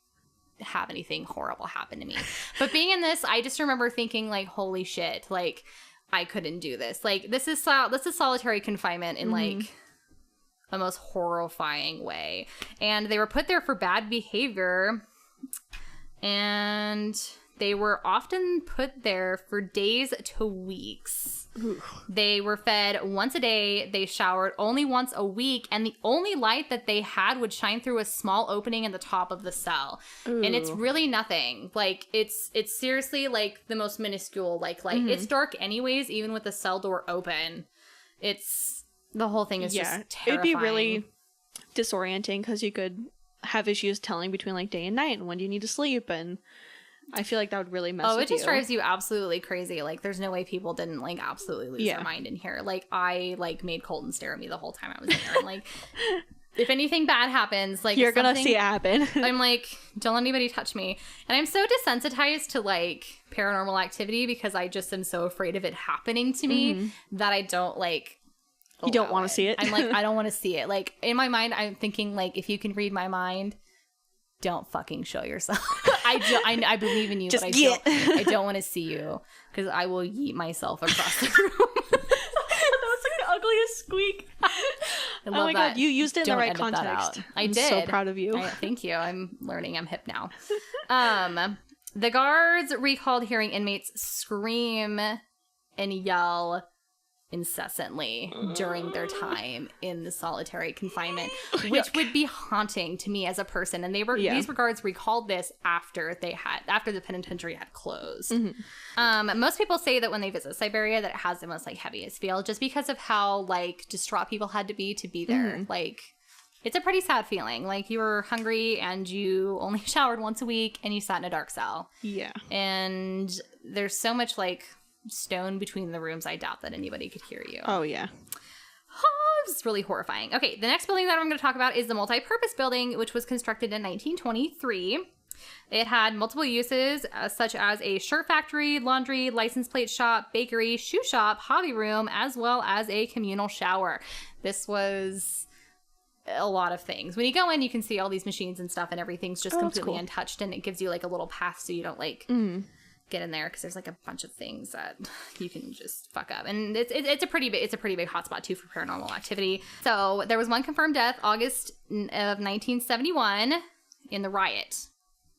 have anything horrible happen to me. But being in this, I just remember thinking like, holy shit, like I couldn't do this. Like this is solitary confinement in like a most horrifying way. And they were put there for bad behavior, and they were often put there for days to weeks. Ooh. They were fed once a day. They showered only once a week, and the only light that they had would shine through a small opening in the top of the cell. Ooh. And it's really nothing. Like it's seriously like the most minuscule like light. It's dark anyways, even with the cell door open. The whole thing is just terrifying. It'd be really disorienting because you could have issues telling between like day and night and when do you need to sleep, and I feel like that would really mess with you. It just drives you absolutely crazy. Like, there's no way people didn't, like, absolutely lose their mind in here. Like, I, like, made Colton stare at me the whole time I was in there. And, like, if anything bad happens, like, you're gonna see it happen. I'm like, don't let anybody touch me. And I'm so desensitized to, like, paranormal activity because I just am so afraid of it happening to me that I don't, like... You don't want to see it? I'm like, I don't want to see it. Like, in my mind, I'm thinking, like, if you can read my mind... Don't fucking show yourself. I believe in you, just but I don't want to see you because I will yeet myself across the room. That was like the ugliest squeak. I love oh my god, you used it in the right context. I did. I'm so proud of you. Thank you. I'm learning. I'm hip now. The guards recalled hearing inmates scream and yell incessantly during their time in the solitary confinement, which would be haunting to me as a person. And these guards recalled this after the penitentiary had closed. Most people say that when they visit Siberia that it has the most like heaviest feel, just because of how like distraught people had to be there. Like, it's a pretty sad feeling. Like, you were hungry and you only showered once a week and you sat in a dark cell. Yeah. And there's so much like stone between the rooms, I doubt that anybody could hear you. Oh, yeah. It's really horrifying. Okay, the next building that I'm going to talk about is the multi-purpose building, which was constructed in 1923. It had multiple uses, such as a shirt factory, laundry, license plate shop, bakery, shoe shop, hobby room, as well as a communal shower. This was a lot of things. When you go in, you can see all these machines and stuff, and everything's just completely untouched, and it gives you like a little path so you don't like get in there, because there's like a bunch of things that you can just fuck up. And it's a pretty big hotspot too for paranormal activity. So there was one confirmed death, August of 1971, in the riot.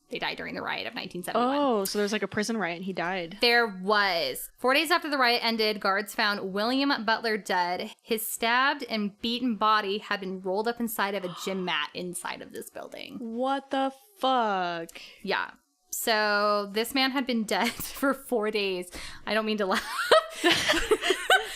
They died during the riot of 1971. Oh, so there's like a prison riot and he died. There was. 4 days after the riot ended, guards found William Butler dead. His stabbed and beaten body had been rolled up inside of a gym mat inside of this building. What the fuck? Yeah. So this man had been dead for 4 days. I don't mean to laugh.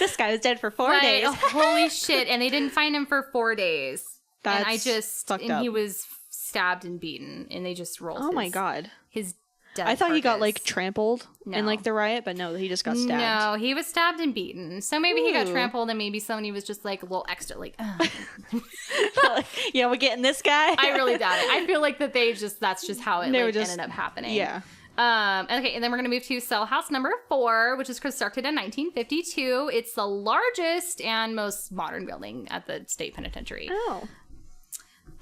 This guy was dead for 4 days. Holy shit. And they didn't find him for 4 days. That's fucked up. He was stabbed and beaten, and they just rolled my god. His dead I thought carcass. He got like trampled in like the riot, but no, he just got stabbed. No, he was stabbed and beaten. So maybe he got trampled, and maybe somebody was just like a little extra like yeah, we're getting this guy. I really doubt it. I feel like that that's just how it ended up happening. Yeah. Okay, and then we're going to move to cell house number 4, which was constructed in 1952. It's the largest and most modern building at the state penitentiary. Oh.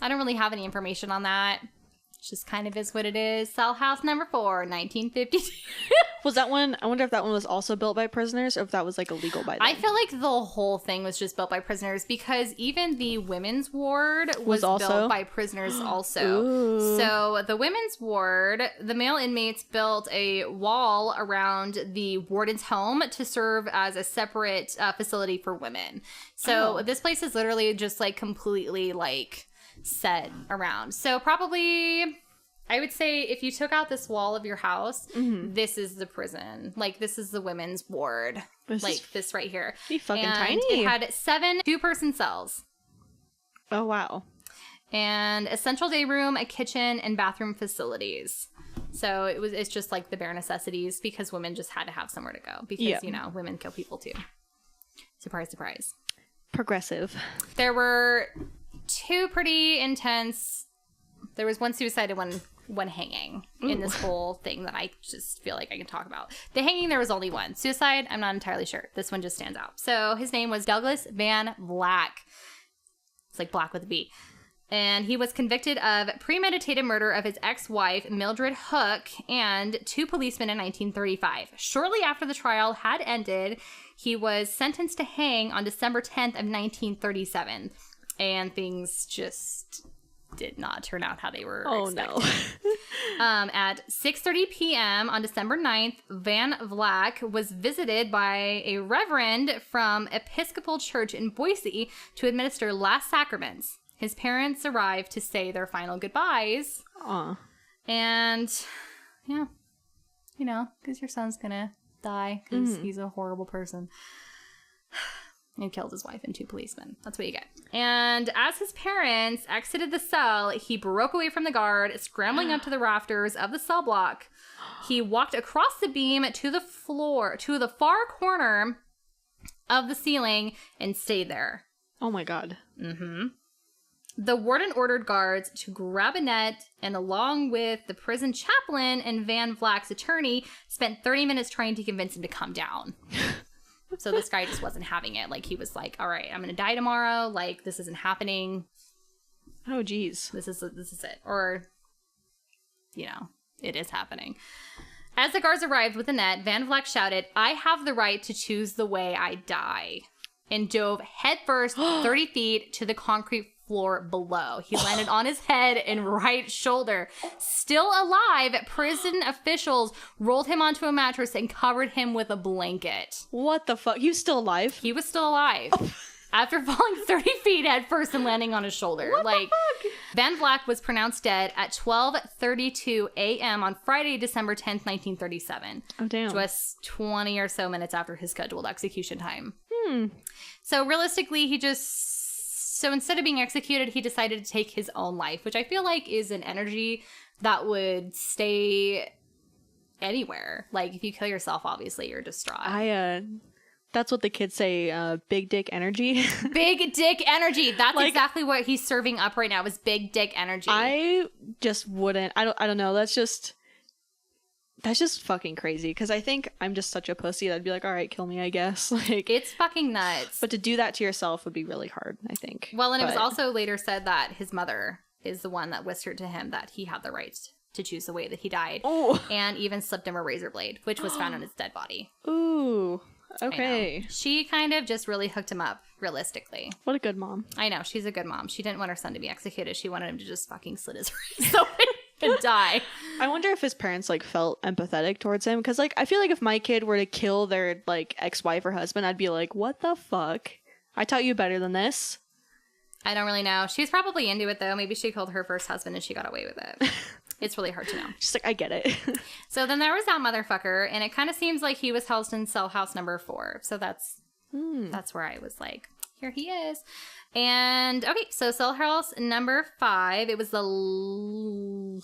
I don't really have any information on that. It just kind of is what it is. Cell house number 4, 1952. Was that one? I wonder if that one was also built by prisoners, or if that was like illegal by them. I feel like the whole thing was just built by prisoners, because even the women's ward was built by prisoners also. Ooh. So the women's ward, the male inmates built a wall around the warden's home to serve as a separate facility for women. So this place is literally just like completely like set around. So probably, I would say, if you took out this wall of your house, this is the prison. Like, this is the women's ward. This right here. Be fucking and tiny. It had 7 two-person cells. Oh, wow. And a central day room, a kitchen, and bathroom facilities. So it's just like the bare necessities, because women just had to have somewhere to go. Because, you know, women kill people too. Surprise, surprise. Progressive. There were 2 pretty intense. There was one suicide and one hanging in this whole thing that I just feel like I can talk about. The hanging, there was only one. Suicide, I'm not entirely sure. This one just stands out. So his name was Douglas Van Black. It's like black with a B. And he was convicted of premeditated murder of his ex-wife, Mildred Hook, and 2 policemen in 1935. Shortly after the trial had ended, he was sentenced to hang on December 10th of 1937. And things just did not turn out how they were expected. No. At 6:30 p.m. on December 9th, Van Vlack was visited by a reverend from Episcopal Church in Boise to administer last sacraments. His parents arrived to say their final goodbyes. Aw. And, yeah, you know, because your son's gonna die because he's a horrible person. And killed his wife and 2 policemen. That's what you get. And as his parents exited the cell, he broke away from the guard, scrambling up to the rafters of the cell block. He walked across the beam to the floor, to the far corner of the ceiling, and stayed there. Oh my god. Mm-hmm. The warden ordered guards to grab a net, and along with the prison chaplain and Van Vlack's attorney, spent 30 minutes trying to convince him to calm down. So this guy just wasn't having it. Like, he was like, all right, I'm going to die tomorrow. Like, this isn't happening. Oh, geez. This is it. Or, you know, it is happening. As the guards arrived with the net, Van Vlack shouted, "I have the right to choose the way I die," and dove headfirst 30 feet to the concrete floor below. He landed on his head and right shoulder. Still alive, prison officials rolled him onto a mattress and covered him with a blanket. What the fuck? He was still alive? He was still alive. After falling 30 feet head first and landing on his shoulder. What the fuck? Van Vlack was pronounced dead at 12:32 a.m. on Friday, December 10th, 1937. Oh, damn. Just 20 or so minutes after his scheduled execution time. So realistically, So instead of being executed, he decided to take his own life, which I feel like is an energy that would stay anywhere. Like, if you kill yourself, obviously, you're distraught. That's what the kids say, big dick energy. Big dick energy. That's like, exactly what he's serving up right now is big dick energy. I just wouldn't. I don't know. That's just fucking crazy. Because I think I'm just such a pussy that I'd be like, all right, kill me, I guess. Like, it's fucking nuts. But to do that to yourself would be really hard, I think. Well, and it was also later said that his mother is the one that whispered to him that he had the right to choose the way that he died. Oh. And even slipped him a razor blade, which was found on his dead body. Ooh. Okay. She kind of just really hooked him up, realistically. What a good mom. I know. She's a good mom. She didn't want her son to be executed. She wanted him to just fucking slit his wrist open and die. I wonder if his parents, like, felt empathetic towards him. Because, like, I feel like if my kid were to kill their, like, ex-wife or husband, I'd be like, what the fuck? I taught you better than this. I don't really know. She's probably into it, though. Maybe she killed her first husband and she got away with it. It's really hard to know. She's like, I get it. So then there was that motherfucker, and it kind of seems like he was housed in cell house number 4. So that's where I was like, here he is. And, okay, so cell house number 5, it was the,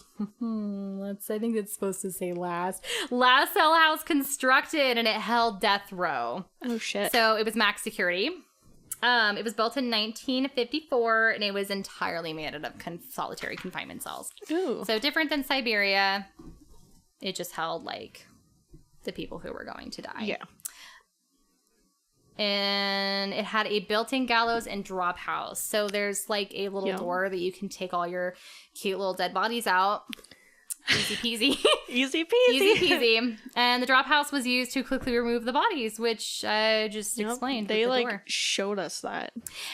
I think it's supposed to say last cell house constructed, and it held death row. Oh, shit. So it was max security. It was built in 1954, and it was entirely made out of solitary confinement cells. Ooh. So different than Siberia, it just held, like, the people who were going to die. Yeah. And it had a built-in gallows and drop house. So there's, like, a little door that you can take all your cute little dead bodies out. Easy peasy. Easy peasy. Easy peasy. And the drop house was used to quickly remove the bodies, which I just explained. They, with the like, door. showed us that.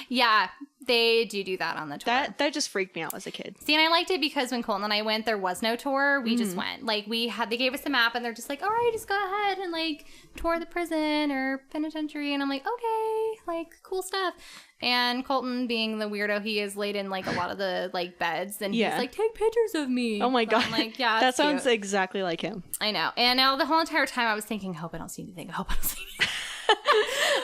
Yeah, they do that on the tour. That just freaked me out as a kid. See, and I liked it because when Colton and I went, there was no tour. We just went. Like, they gave us the map, and they're just like, all right, just go ahead and, like, tour the prison or penitentiary. And I'm like, okay, like, cool stuff. And Colton, being the weirdo he is, laid in, like, a lot of the, like, beds. And he's like, take pictures of me. Oh, my God. I'm like, yeah, that sounds exactly like him. I know. And now the whole entire time I was thinking, hope I don't see anything. I hope I don't see anything.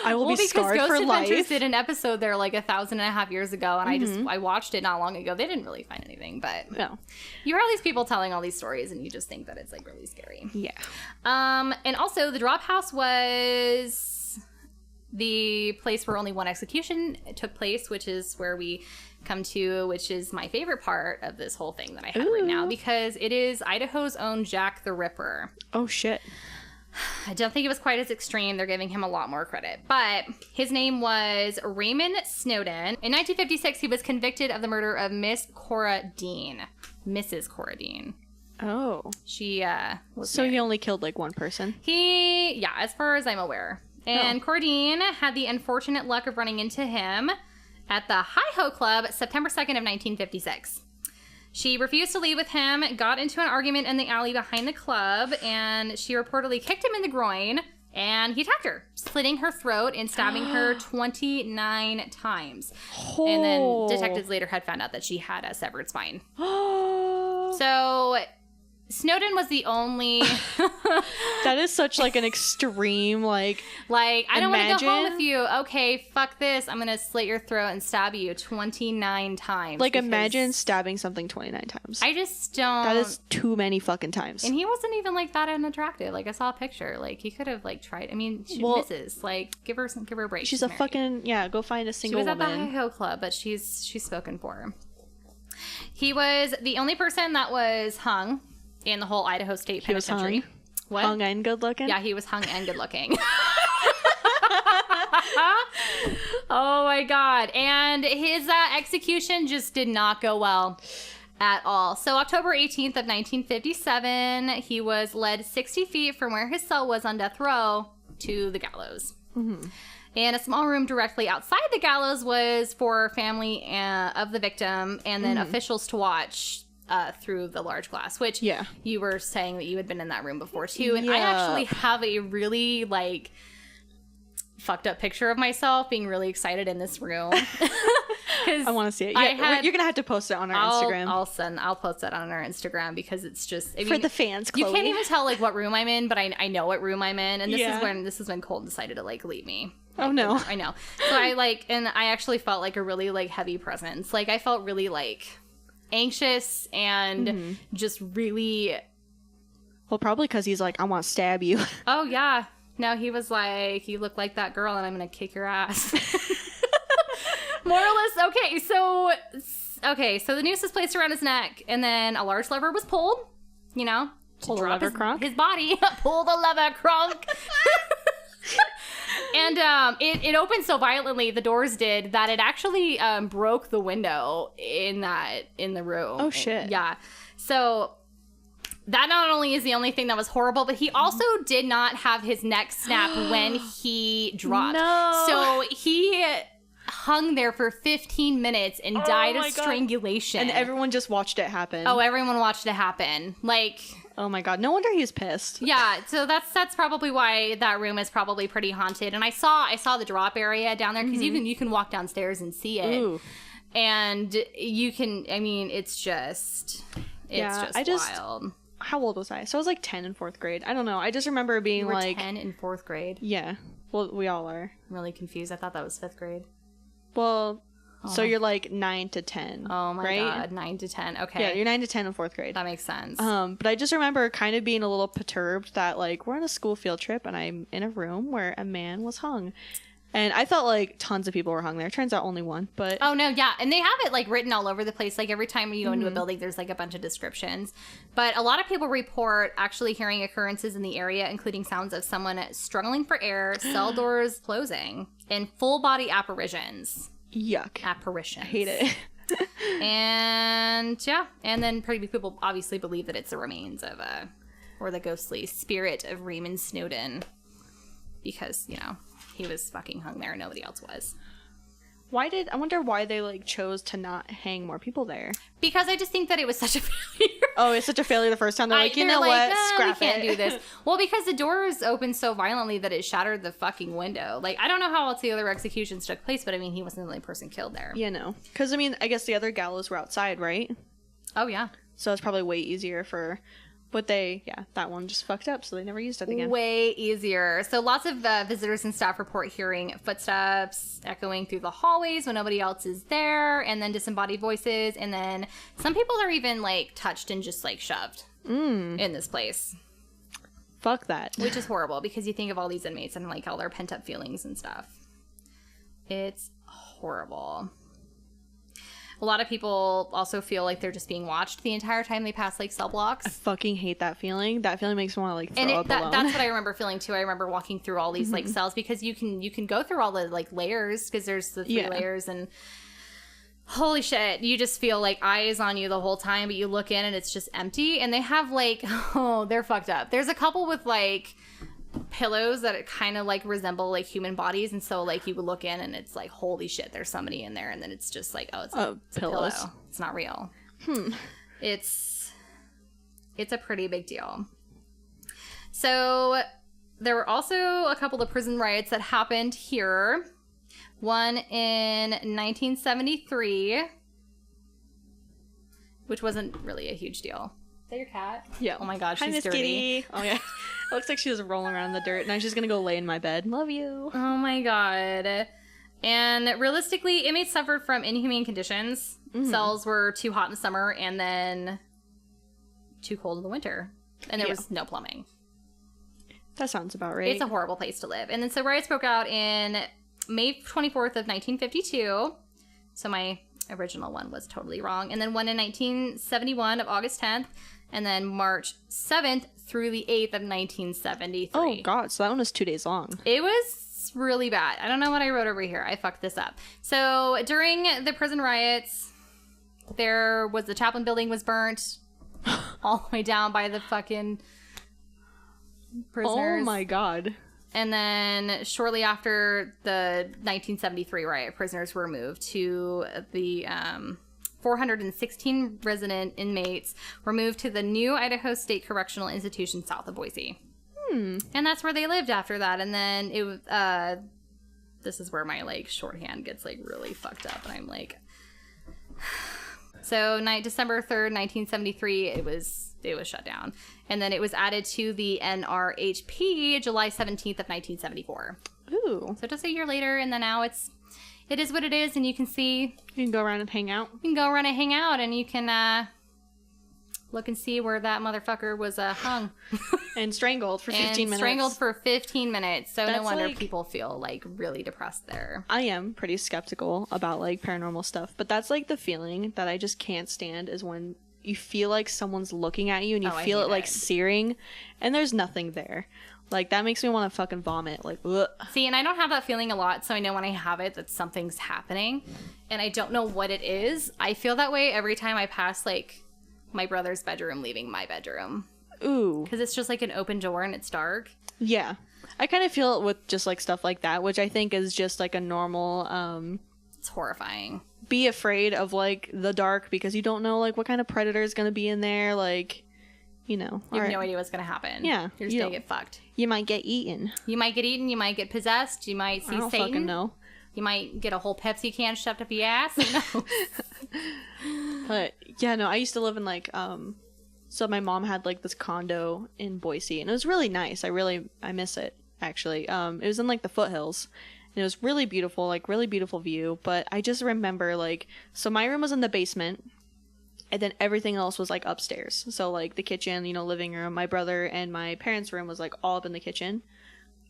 I will be scarred for life. Ghost Adventures did an episode there like 1,500 years ago, and I watched it not long ago. They didn't really find anything, but no. You hear all these people telling all these stories, and you just think that it's like really scary. Yeah. And also the drop house was the place where only one execution took place, which is where we come to, which is my favorite part of this whole thing that I have right now, because it is Idaho's own Jack the Ripper. Oh shit. I don't think it was quite as extreme. They're giving him a lot more credit. But his name was Raymond Snowden. In 1956, he was convicted of the murder of Mrs. Cora Dean. Oh. She was So married. He only killed like one person? Yeah, as far as I'm aware. And Cora Dean had the unfortunate luck of running into him at the Hi-Ho Club September 2nd of 1956. She refused to leave with him, got into an argument in the alley behind the club, and she reportedly kicked him in the groin, and he attacked her, slitting her throat and stabbing her 29 times. Oh. And then detectives later had found out that she had a severed spine. So Snowden was the only... That is such like an extreme, like I don't want to go home with you. Okay, fuck this. I'm going to slit your throat and stab you 29 times. Like, imagine stabbing something 29 times. I just don't... That is too many fucking times. And he wasn't even, like, that unattractive. Like, I saw a picture. Like, he could have, like, tried... I mean, she misses. Like, give her a break. She's a married. Fucking... Yeah, go find a single woman. She was at the Hi-Ho Club, but she's spoken for. He was the only person that was hung in the whole Idaho State Penitentiary. He was hung? What? Hung and good looking? Yeah, he was hung and good looking. Oh my God. And his execution just did not go well at all. So October 18th of 1957, he was led 60 feet from where his cell was on death row to the gallows. Mm-hmm. And a small room directly outside the gallows was for family of the victim, and then officials to watch through the large glass, which you were saying that you had been in that room before too. And I actually have a really like fucked up picture of myself being really excited in this room. I want to see it. Yeah, you're gonna have to post it on our Instagram. I'll post it on our Instagram because it's just for the fans. Chloe. You can't even tell like what room I'm in, but I know what room I'm in, and this is when Colton decided to like leave me. Oh no, I know. So I actually felt like a really like heavy presence. Like I felt really like anxious and just really. Well, probably because he's like, I want to stab you. Oh yeah. No, he was like, you look like that girl and I'm going to kick your ass. More or less. Okay, so the noose was placed around his neck, and then a large lever was pulled, Pull the lever, Kronk? His body. Pull the lever, Kronk. And it opened so violently, the doors did, that it actually broke the window in the room. Oh, shit. Yeah. So that not only is the only thing that was horrible, but he also did not have his neck snap when he dropped. No. So he hung there for 15 minutes and died of strangulation. And everyone just watched it happen. Oh, everyone watched it happen. Like... Oh my god, no wonder he's pissed. Yeah, so that's probably why that room is probably pretty haunted. And I saw the drop area down there, because you can walk downstairs and see it. Ooh. And you can, I mean, it's just wild. How old was I? So I was like 10 in 4th grade. I don't know. I just remember being you were like 10 in 4th grade. Yeah. Well, we all are. I'm really confused. I thought that was 5th grade. Well, so you're like 9 to 10. Oh my right? god, 9 to 10. Okay. Yeah, you're 9 to 10 in 4th grade. That makes sense. But I just remember kind of being a little perturbed that like we're on a school field trip and I'm in a room where a man was hung. And I felt like tons of people were hung there. Turns out only one, but... Oh, no, yeah. And they have it, like, written all over the place. Like, every time you go into a building, there's, like, a bunch of descriptions. But a lot of people report actually hearing occurrences in the area, including sounds of someone struggling for air, cell doors closing, and full-body apparitions. Yuck. Apparitions. I hate it. And, yeah. And then pretty people obviously believe that it's the remains of, or the ghostly spirit of Raymond Snowden. Because, he was fucking hung there and nobody else was. I wonder why they like chose to not hang more people there. Because I just think that it was such a failure. Oh, it's such a failure the first time. They're like, you know what? Scrap we can't do this. Well, because the doors opened so violently that it shattered the fucking window. Like, I don't know how else the other executions took place, but I mean, he wasn't the only person killed there. Yeah, no. Because I mean, I guess the other gallows were outside, right? Oh, yeah. So it's probably way easier for... But that one just fucked up, so they never used it again. Way easier. So lots of visitors and staff report hearing footsteps echoing through the hallways when nobody else is there, and then disembodied voices, and then some people are even, like, touched and just, like, shoved in this place. Fuck that. Which is horrible, because you think of all these inmates and, like, all their pent-up feelings and stuff. It's horrible. A lot of people also feel like they're just being watched the entire time they pass, like, cell blocks. I fucking hate that feeling. That feeling makes me want to, like, throw up alone. That's what I remember feeling, too. I remember walking through all these, like, cells, because you can go through all the, like, layers, because there's the 3 layers, and holy shit, you just feel, like, eyes on you the whole time, but you look in and it's just empty, and they have, like, they're fucked up. There's a couple with, like... pillows that kind of like resemble like human bodies, and so like you would look in and it's like, holy shit, there's somebody in there, and then it's just like, it's a pillow. It's not real. It's a pretty big deal. So there were also a couple of prison riots that happened here. One in 1973, which wasn't really a huge deal. Is that your cat? Yeah. Oh my god, she's Hi, Miss dirty. Kitty. Oh yeah. It looks like she was rolling around in the dirt. Now she's gonna go lay in my bed. Love you. Oh my god. And realistically, inmates suffered from inhumane conditions. Cells were too hot in the summer and then too cold in the winter. And there was no plumbing. That sounds about right. It's a horrible place to live. And then so riots broke out in May 24th of 1952. So my original one was totally wrong. And then one in 1971 of August 10th. And then March 7th through the 8th of 1973. Oh, God. So that one was 2 days long. It was really bad. I don't know what I wrote over here. I fucked this up. So during the prison riots, the Chaplain building was burnt all the way down by the fucking prisoners. Oh, my God. And then shortly after the 1973 riot, prisoners were moved to the... 416 resident inmates were moved to the new Idaho State Correctional Institution south of Boise. And that's where they lived after that. And then this is where my like shorthand gets like really fucked up. And I'm like, so December 3rd, 1973, it was shut down. And then it was added to the NRHP July 17th of 1974. Ooh. So just a year later, and then now it is what it is, and you can see... You can go around and hang out. You can go around and hang out, and you can look and see where that motherfucker was hung. And strangled for 15 minutes. Strangled for 15 minutes. So That's no wonder like, people feel like really depressed there. I am pretty skeptical about like paranormal stuff, but that's like the feeling that I just can't stand is when you feel like someone's looking at you and you feel it like searing and there's nothing there. Like, that makes me want to fucking vomit. Like, ugh. See, and I don't have that feeling a lot, so I know when I have it that something's happening, and I don't know what it is. I feel that way every time I pass, like, my brother's bedroom leaving my bedroom. Ooh. Because it's just, like, an open door and it's dark. Yeah. I kind of feel it with just, like, stuff like that, which I think is just, like, a normal, It's horrifying. Be afraid of, like, the dark because you don't know, like, what kind of predator is going to be in there, like... You know. You have no idea what's going to happen. Yeah. You're just going to get fucked. You might get eaten. You might get eaten. You might get possessed. You might see Satan. I don't fucking know. You might get a whole Pepsi can shoved up your ass. Who knows? But, yeah, no, I used to live in, like, so my mom had, like, this condo in Boise. And it was really nice. I miss it, actually. It was in, like, the foothills. And it was really beautiful, like, really beautiful view. But I just remember, like, so my room was in the basement. And then everything else was, like, upstairs. So, like, the kitchen, you know, living room. My brother and my parents' room was, like, all up in the kitchen.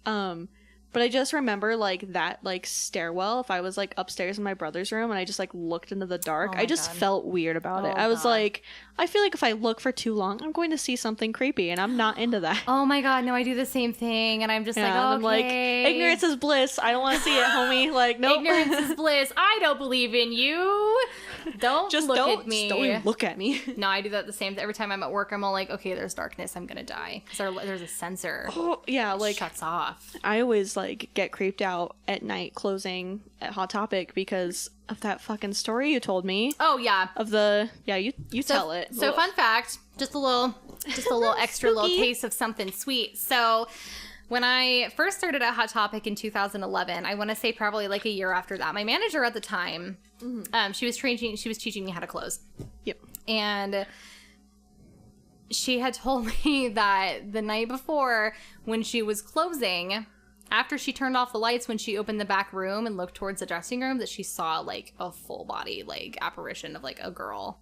But I just remember, like, that, like, stairwell, if I was, like, upstairs in my brother's room and I just, like, looked into the dark, I just felt weird about it. I was like, I feel like if I look for too long, I'm going to see something creepy, and I'm not into that. Oh, my God. No, I do the same thing, and I'm just like, okay. I'm like, ignorance is bliss. I don't want to see it, homie. Like, nope. Ignorance is bliss. I don't believe in you. Don't look at me. Just don't look at me. No, I do that the same. Every time I'm at work, I'm all like, okay, there's darkness. I'm going to die. Because there's a sensor. Oh, yeah, like... shuts off. I always, like, get creeped out at night closing at Hot Topic because of that fucking story you told me. Oh, yeah. Of the... Yeah, you tell it. So, fun fact, just a little extra little taste of something sweet. So... When I first started at Hot Topic in 2011, I want to say probably like a year after that, my manager at the time, she was teaching me how to close. Yep. And she had told me that the night before when she was closing, after she turned off the lights, when she opened the back room and looked towards the dressing room, that she saw like a full body, like apparition of like a girl.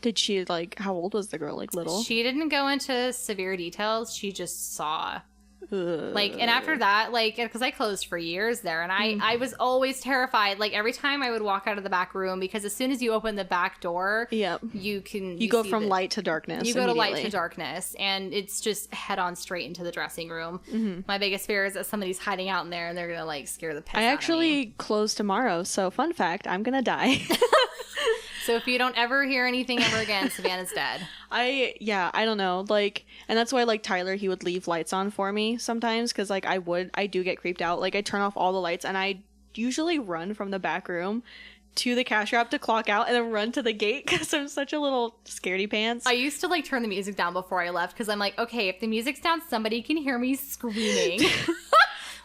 Did she, like, how old was the girl? Like, little? She didn't go into severe details. She just saw... Like, and after that, like, because I closed for years there, and I was always terrified. Like, every time I would walk out of the back room, because as soon as you open the back door, yep, you go from light to darkness. You go to light to darkness, and it's just head on straight into the dressing room. Mm-hmm. My biggest fear is that somebody's hiding out in there, and they're gonna like scare the piss out of me. I actually close tomorrow, so fun fact, I'm gonna die. So if you don't ever hear anything ever again, Savannah's dead. I don't know, like, and that's why, like, Tyler, he would leave lights on for me sometimes, because, like, I do get creeped out. Like, I turn off all the lights, and I usually run from the back room to the cash wrap to clock out, and then run to the gate, because I'm such a little scaredy pants. I used to, like, turn the music down before I left, because I'm like, okay, if the music's down, somebody can hear me screaming.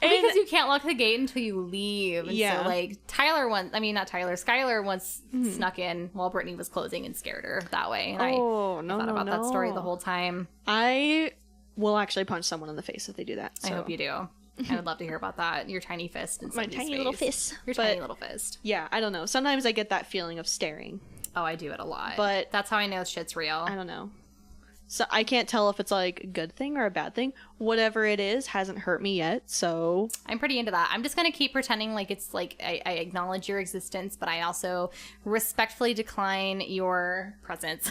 Because you can't lock the gate until you leave. And so, like, Skylar once snuck in while Brittany was closing and scared her that way. And I thought about that story the whole time. I will actually punch someone in the face if they do that. So. I hope you do. I would love to hear about that. Your tiny fist. My tiny little fist. Your tiny little fist. Yeah, I don't know. Sometimes I get that feeling of staring. Oh, I do it a lot. But that's how I know shit's real. I don't know. So I can't tell if it's, like, a good thing or a bad thing. Whatever it is hasn't hurt me yet, so... I'm pretty into that. I'm just going to keep pretending like it's, like, I acknowledge your existence, but I also respectfully decline your presence.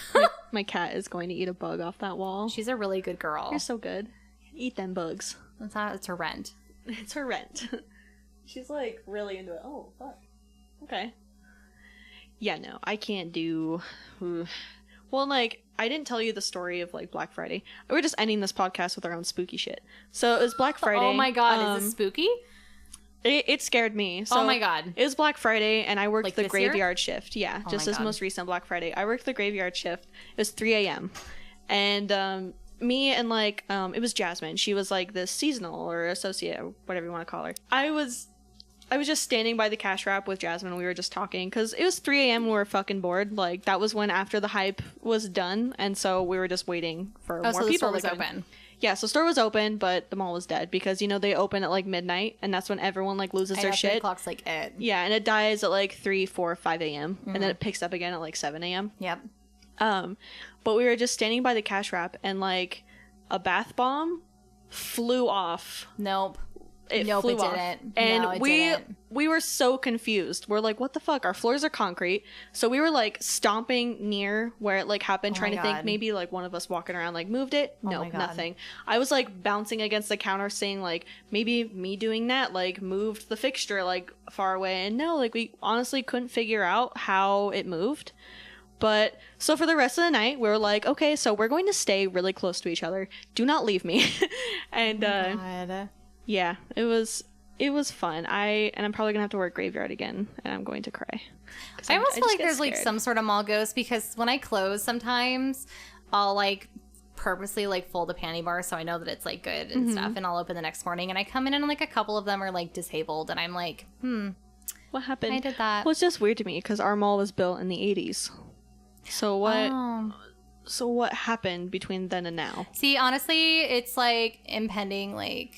My cat is going to eat a bug off that wall. She's a really good girl. You're so good. Eat them bugs. It's her rent. It's her rent. She's, like, really into it. Oh, fuck. Okay. Yeah, no, I can't do... Well, like, I didn't tell you the story of, like, Black Friday. We're just ending this podcast with our own spooky shit. So it was Black Friday. Oh my god, is this spooky? It scared me. So oh my god. It was Black Friday, and I worked like the graveyard shift. Yeah, just this most recent Black Friday. I worked the graveyard shift. It was 3 a.m. And me and, like, it was Jasmine. She was, like, the seasonal or associate, or whatever you want to call her. I was just standing by the cash wrap with Jasmine. We were just talking because it was 3 a.m. and we were fucking bored. Like, that was when after the hype was done. And so we were just waiting for more so people. The store was open. Yeah, so the store was open, but the mall was dead because, you know, they open at, like, midnight. And that's when everyone, like, loses their shit. 3 o'clock's, like, it. Yeah, and it dies at, like, 3, 4, 5 a.m. Mm-hmm. And then it picks up again at, like, 7 a.m. Yep. But we were just standing by the cash wrap, and like a bath bomb flew off. Nope. It flew off. Didn't. And we were so confused. We're like, what the fuck? Our floors are concrete. So we were like stomping near where it like happened, trying to think maybe like one of us walking around like moved it. No, nothing. I was like bouncing against the counter saying like maybe me doing that like moved the fixture like far away. And no, like we honestly couldn't figure out how it moved. But so for the rest of the night, we were like, okay, so we're going to stay really close to each other. Do not leave me. And yeah, it was fun. I'm probably gonna have to work graveyard again, and I'm going to cry. I almost feel like there's scared. Like some sort of mall ghost, because when I close, sometimes I'll like purposely like fold a panty bar so I know that it's like good and stuff, and I'll open the next morning, and I come in and like a couple of them are like disabled, and I'm like, what happened? I did that. Well, it's just weird to me because our mall was built in the 80s. So what? Oh. So what happened between then and now? See, honestly, it's like impending like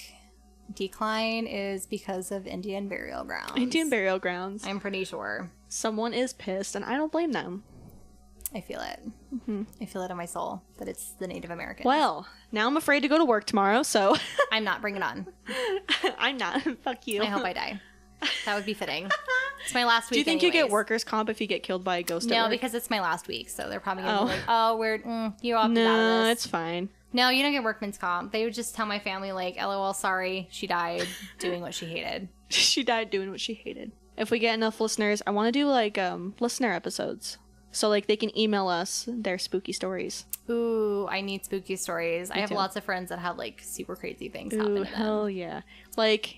decline is because of Indian burial grounds. Indian burial grounds. I'm pretty sure. Someone is pissed, and I don't blame them. I feel it. I feel it in my soul that it's the Native Americans. Well, now I'm afraid to go to work tomorrow, so... I'm not. Bring it on. I'm not. Fuck you. I hope I die. That would be fitting. It's my last week. Do you think anyways. You get workers' comp if you get killed by a ghost? No, because it's my last week, so they're probably going to be like, oh, we're... you opted out of this. It's fine. No, you don't get workman's comp. They would just tell my family, like, LOL, sorry, she died doing what she hated. She died doing what she hated. If we get enough listeners, I want to do, like, listener episodes. So, like, they can email us their spooky stories. Ooh, I need spooky stories. I have lots of friends that have, like, super crazy things happen to them. Hell yeah. Like,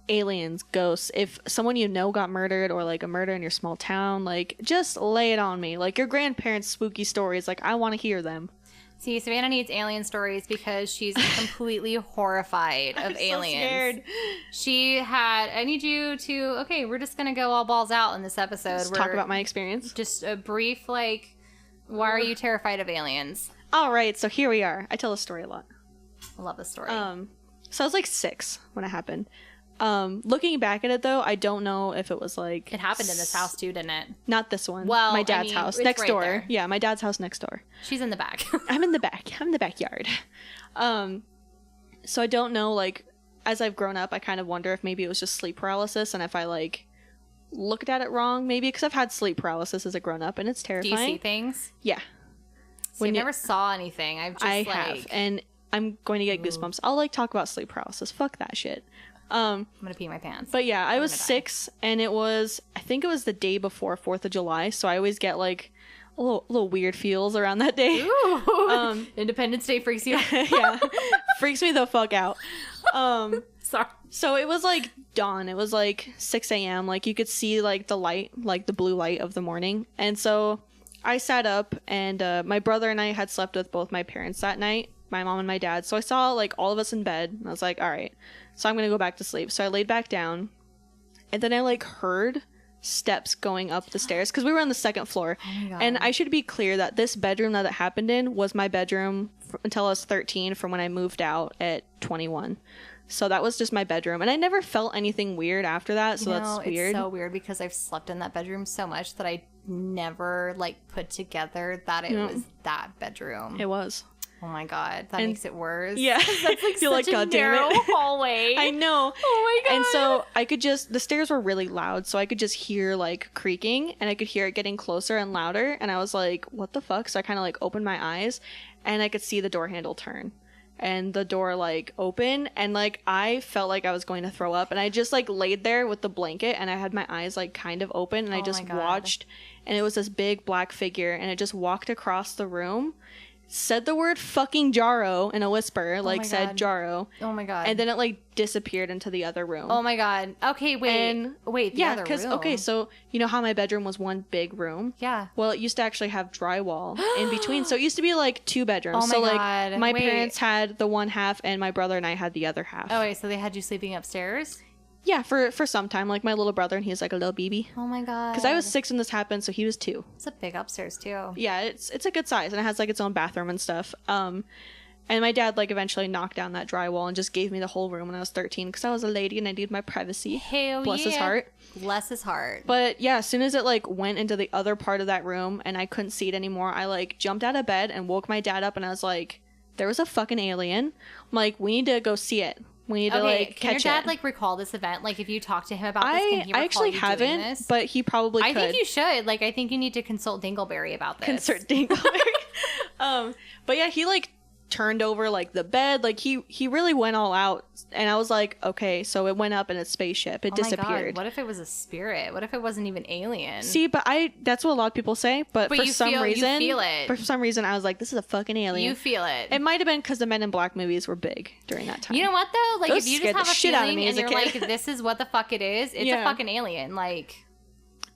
aliens, ghosts. If someone you know got murdered, or, like, a murder in your small town, like, just lay it on me. Like, your grandparents' spooky stories. Like, I want to hear them. See, Savannah needs alien stories because she's completely horrified of aliens. So scared. I need you to, okay, we're just going to go all balls out in this episode. Let's talk about my experience. Just a brief, like, why are you terrified of aliens? All right, so here we are. I tell a story a lot. I love this story. So I was like 6 when it happened. Looking back at it though, I don't know if it was like... It happened in this house too, didn't it? Not this one. Well, my dad's house. Next door. There. Yeah, my dad's house next door. She's in the back. I'm in the back. I'm in the backyard. So I don't know, like, as I've grown up, I kind of wonder if maybe it was just sleep paralysis, and if I, like, looked at it wrong, maybe, because I've had sleep paralysis as a grown-up, and it's terrifying. Do you see things? Yeah. I never saw anything. I have, and I'm going to get goosebumps. I'll, like, talk about sleep paralysis. Fuck that shit. I'm gonna pee my pants. But yeah, I was 6, and I think it was the day before 4th of July, so I always get like a little weird feels around that day. Ooh, Independence Day freaks you out. Yeah, freaks me the fuck out. Sorry. So it was like dawn. It was like 6 a.m. Like you could see like the light, like the blue light of the morning. And so I sat up, and my brother and I had slept with both my parents that night, my mom and my dad. So I saw like all of us in bed, and I was like, all right. So I'm going to go back to sleep. So I laid back down, and then I like heard steps going up the stairs because we were on the 2nd floor. Oh my God. And I should be clear that this bedroom that it happened in was my bedroom until I was 13, from when I moved out at 21. So that was just my bedroom. And I never felt anything weird after that. So that's weird. It's so weird because I've slept in that bedroom so much that I never like put together that it was that bedroom. It was. Oh my God, that makes it worse. Yeah. That's like such a narrow hallway. I know. Oh my God. And so I could the stairs were really loud, so I could just hear like creaking, and I could hear it getting closer and louder, and I was like, what the fuck? So I kind of like opened my eyes, and I could see the door handle turn, and the door like open, and like I felt like I was going to throw up, and I just like laid there with the blanket, and I had my eyes like kind of open, and I just watched, and it was this big black figure, and it just walked across the room, said the word fucking Jaro in a whisper, like said Jaro. Oh my God. And then it like disappeared into the other room. Oh my God. Okay, wait. The other room. Okay, so you know how my bedroom was one big room? Yeah. Well, it used to actually have drywall in between. So it used to be like 2 bedrooms. Oh my God. Like my parents had the one half, and my brother and I had the other half. Oh wait, so they had you sleeping upstairs? Yeah, for some time. Like my little brother, and he's like a little baby. Oh my God. Because I was 6 when this happened, so he was 2. It's a big upstairs too. Yeah, it's a good size, and it has like its own bathroom and stuff. And my dad, like, eventually knocked down that drywall and just gave me the whole room when I was 13 because I was a lady and I needed my privacy. Hell Bless his heart. Bless his heart. But yeah, as soon as it, like, went into the other part of that room and I couldn't see it anymore, I, like, jumped out of bed and woke my dad up and I was like, there was a fucking alien. I'm like, we need to go see it. We need to, like, catch it. Can your dad, like, recall this event? Like, if you talk to him about this, can he recall I actually haven't, this? But he probably could. I think you should. Like, I think you need to consult Dingleberry about this. Consult Dingleberry. But yeah, he, like, turned over, like, the bed. Like, he really went all out. And I was like, okay, so it went up in a spaceship. It disappeared. God, what if it was a spirit? What if it wasn't even alien? See, but that's what a lot of people say. But for some reason, you feel it. For some reason, I was like, this is a fucking alien. You feel it. It might have been because the Men in Black movies were big during that time. You know what, though? Like, those if you just have a feeling and you're like, this is what the fuck it is, it's a fucking alien. Like...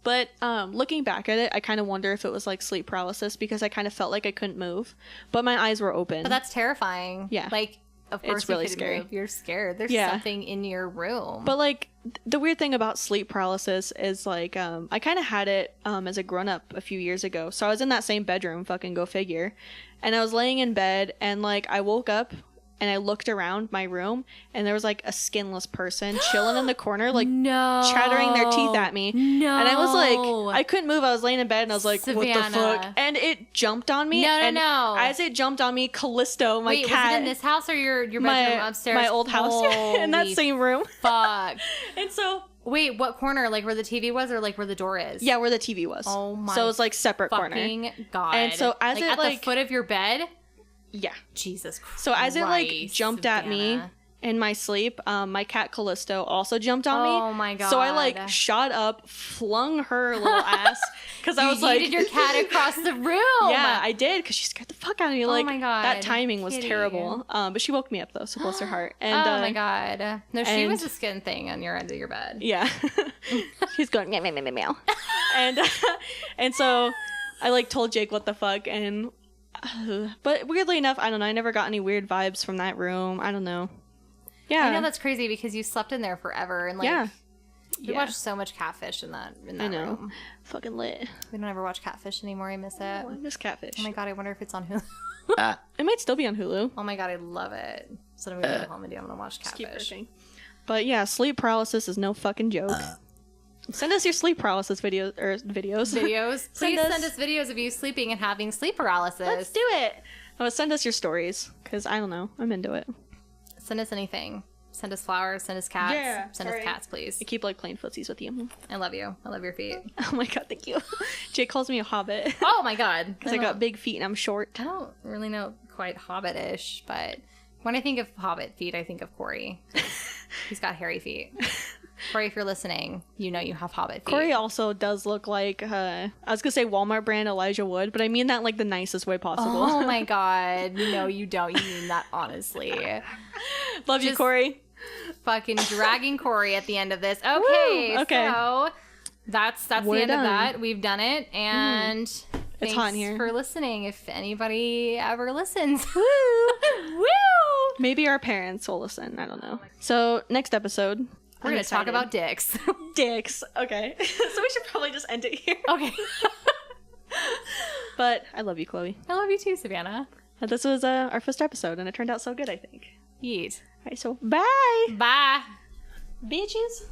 But looking back at it, I kind of wonder if it was like sleep paralysis because I kind of felt like I couldn't move, but my eyes were open. But that's terrifying. Yeah. Like, of course, it's really you scary. Move. You're scared. There's something in your room. But like, the weird thing about sleep paralysis is like, I kind of had it as a grown up a few years ago. So I was in that same bedroom, fucking go figure, and I was laying in bed and like I woke up. And I looked around my room, and there was, like, a skinless person chilling in the corner, like, chattering their teeth at me. No. And I was like, I couldn't move. I was laying in bed, and I was like, Savannah. what the fuck? And it jumped on me. No. As it jumped on me, Callisto, my Wait, cat. was it in this house or your bedroom upstairs? My old house. In that same room. Fuck. And so... Wait, what corner? Like, where the TV was or, like, where the door is? Yeah, where the TV was. Oh, my So it was, like, separate corner. fucking God. And so as like, it, at like... the foot of your bed? Yeah. Jesus Christ. So as it like jumped at me in my sleep, my cat Callisto also jumped on me. Oh my God. So I like shot up, flung her little ass because I was like, you yeeted your cat across the room. Yeah, I did because she scared the fuck out of me. Like, oh my God. that timing was terrible. But she woke me up though, so bless her heart. And oh my God. No, she was a skin thing on your end of your bed. Yeah. She's going meow meow meow meow. And so I like told Jake what the fuck and. But weirdly enough, I don't know. I never got any weird vibes from that room. I don't know. Yeah, I know that's crazy because you slept in there forever and like we watched so much Catfish in that room. Fucking lit. We don't ever watch Catfish anymore. I miss it. Oh, I miss Catfish. Oh my God, I wonder if it's on Hulu. It might still be on Hulu. Oh my God, I love it. So I'm gonna go home and I'm gonna watch Catfish. But yeah, sleep paralysis is no fucking joke. Send us your sleep paralysis videos. Please send us videos of you sleeping and having sleep paralysis. Let's do it. Send us your stories, because I don't know. I'm into it. Send us anything. Send us flowers. Send us cats. Yeah, send us cats, please. I keep like playing footsies with you. I love you. I love your feet. Oh my God, thank you. Jake calls me a hobbit. Oh my God. Because I got big feet and I'm short. I don't really know quite hobbit-ish, but when I think of hobbit feet, I think of Corey. He's got hairy feet. Corey, if you're listening, you know you have hobbit feet. Corey also does look like, I was going to say Walmart brand Elijah Wood, but I mean that like the nicest way possible. Oh my God. No, you don't. You mean that honestly. Love you, Corey. Fucking dragging Corey at the end of this. Okay. Woo! Okay. So that's the end of that. We've done it. And it's hot in here. Thanks for listening. If anybody ever listens. Woo! Woo! Maybe our parents will listen. I don't know. So next episode. We're going to talk about dicks. Dicks. Okay. So we should probably just end it here. Okay. But I love you, Chloe. I love you too, Savannah. This was our first episode, and it turned out so good, I think. Yeet. All right, so bye. Bye. Bitches.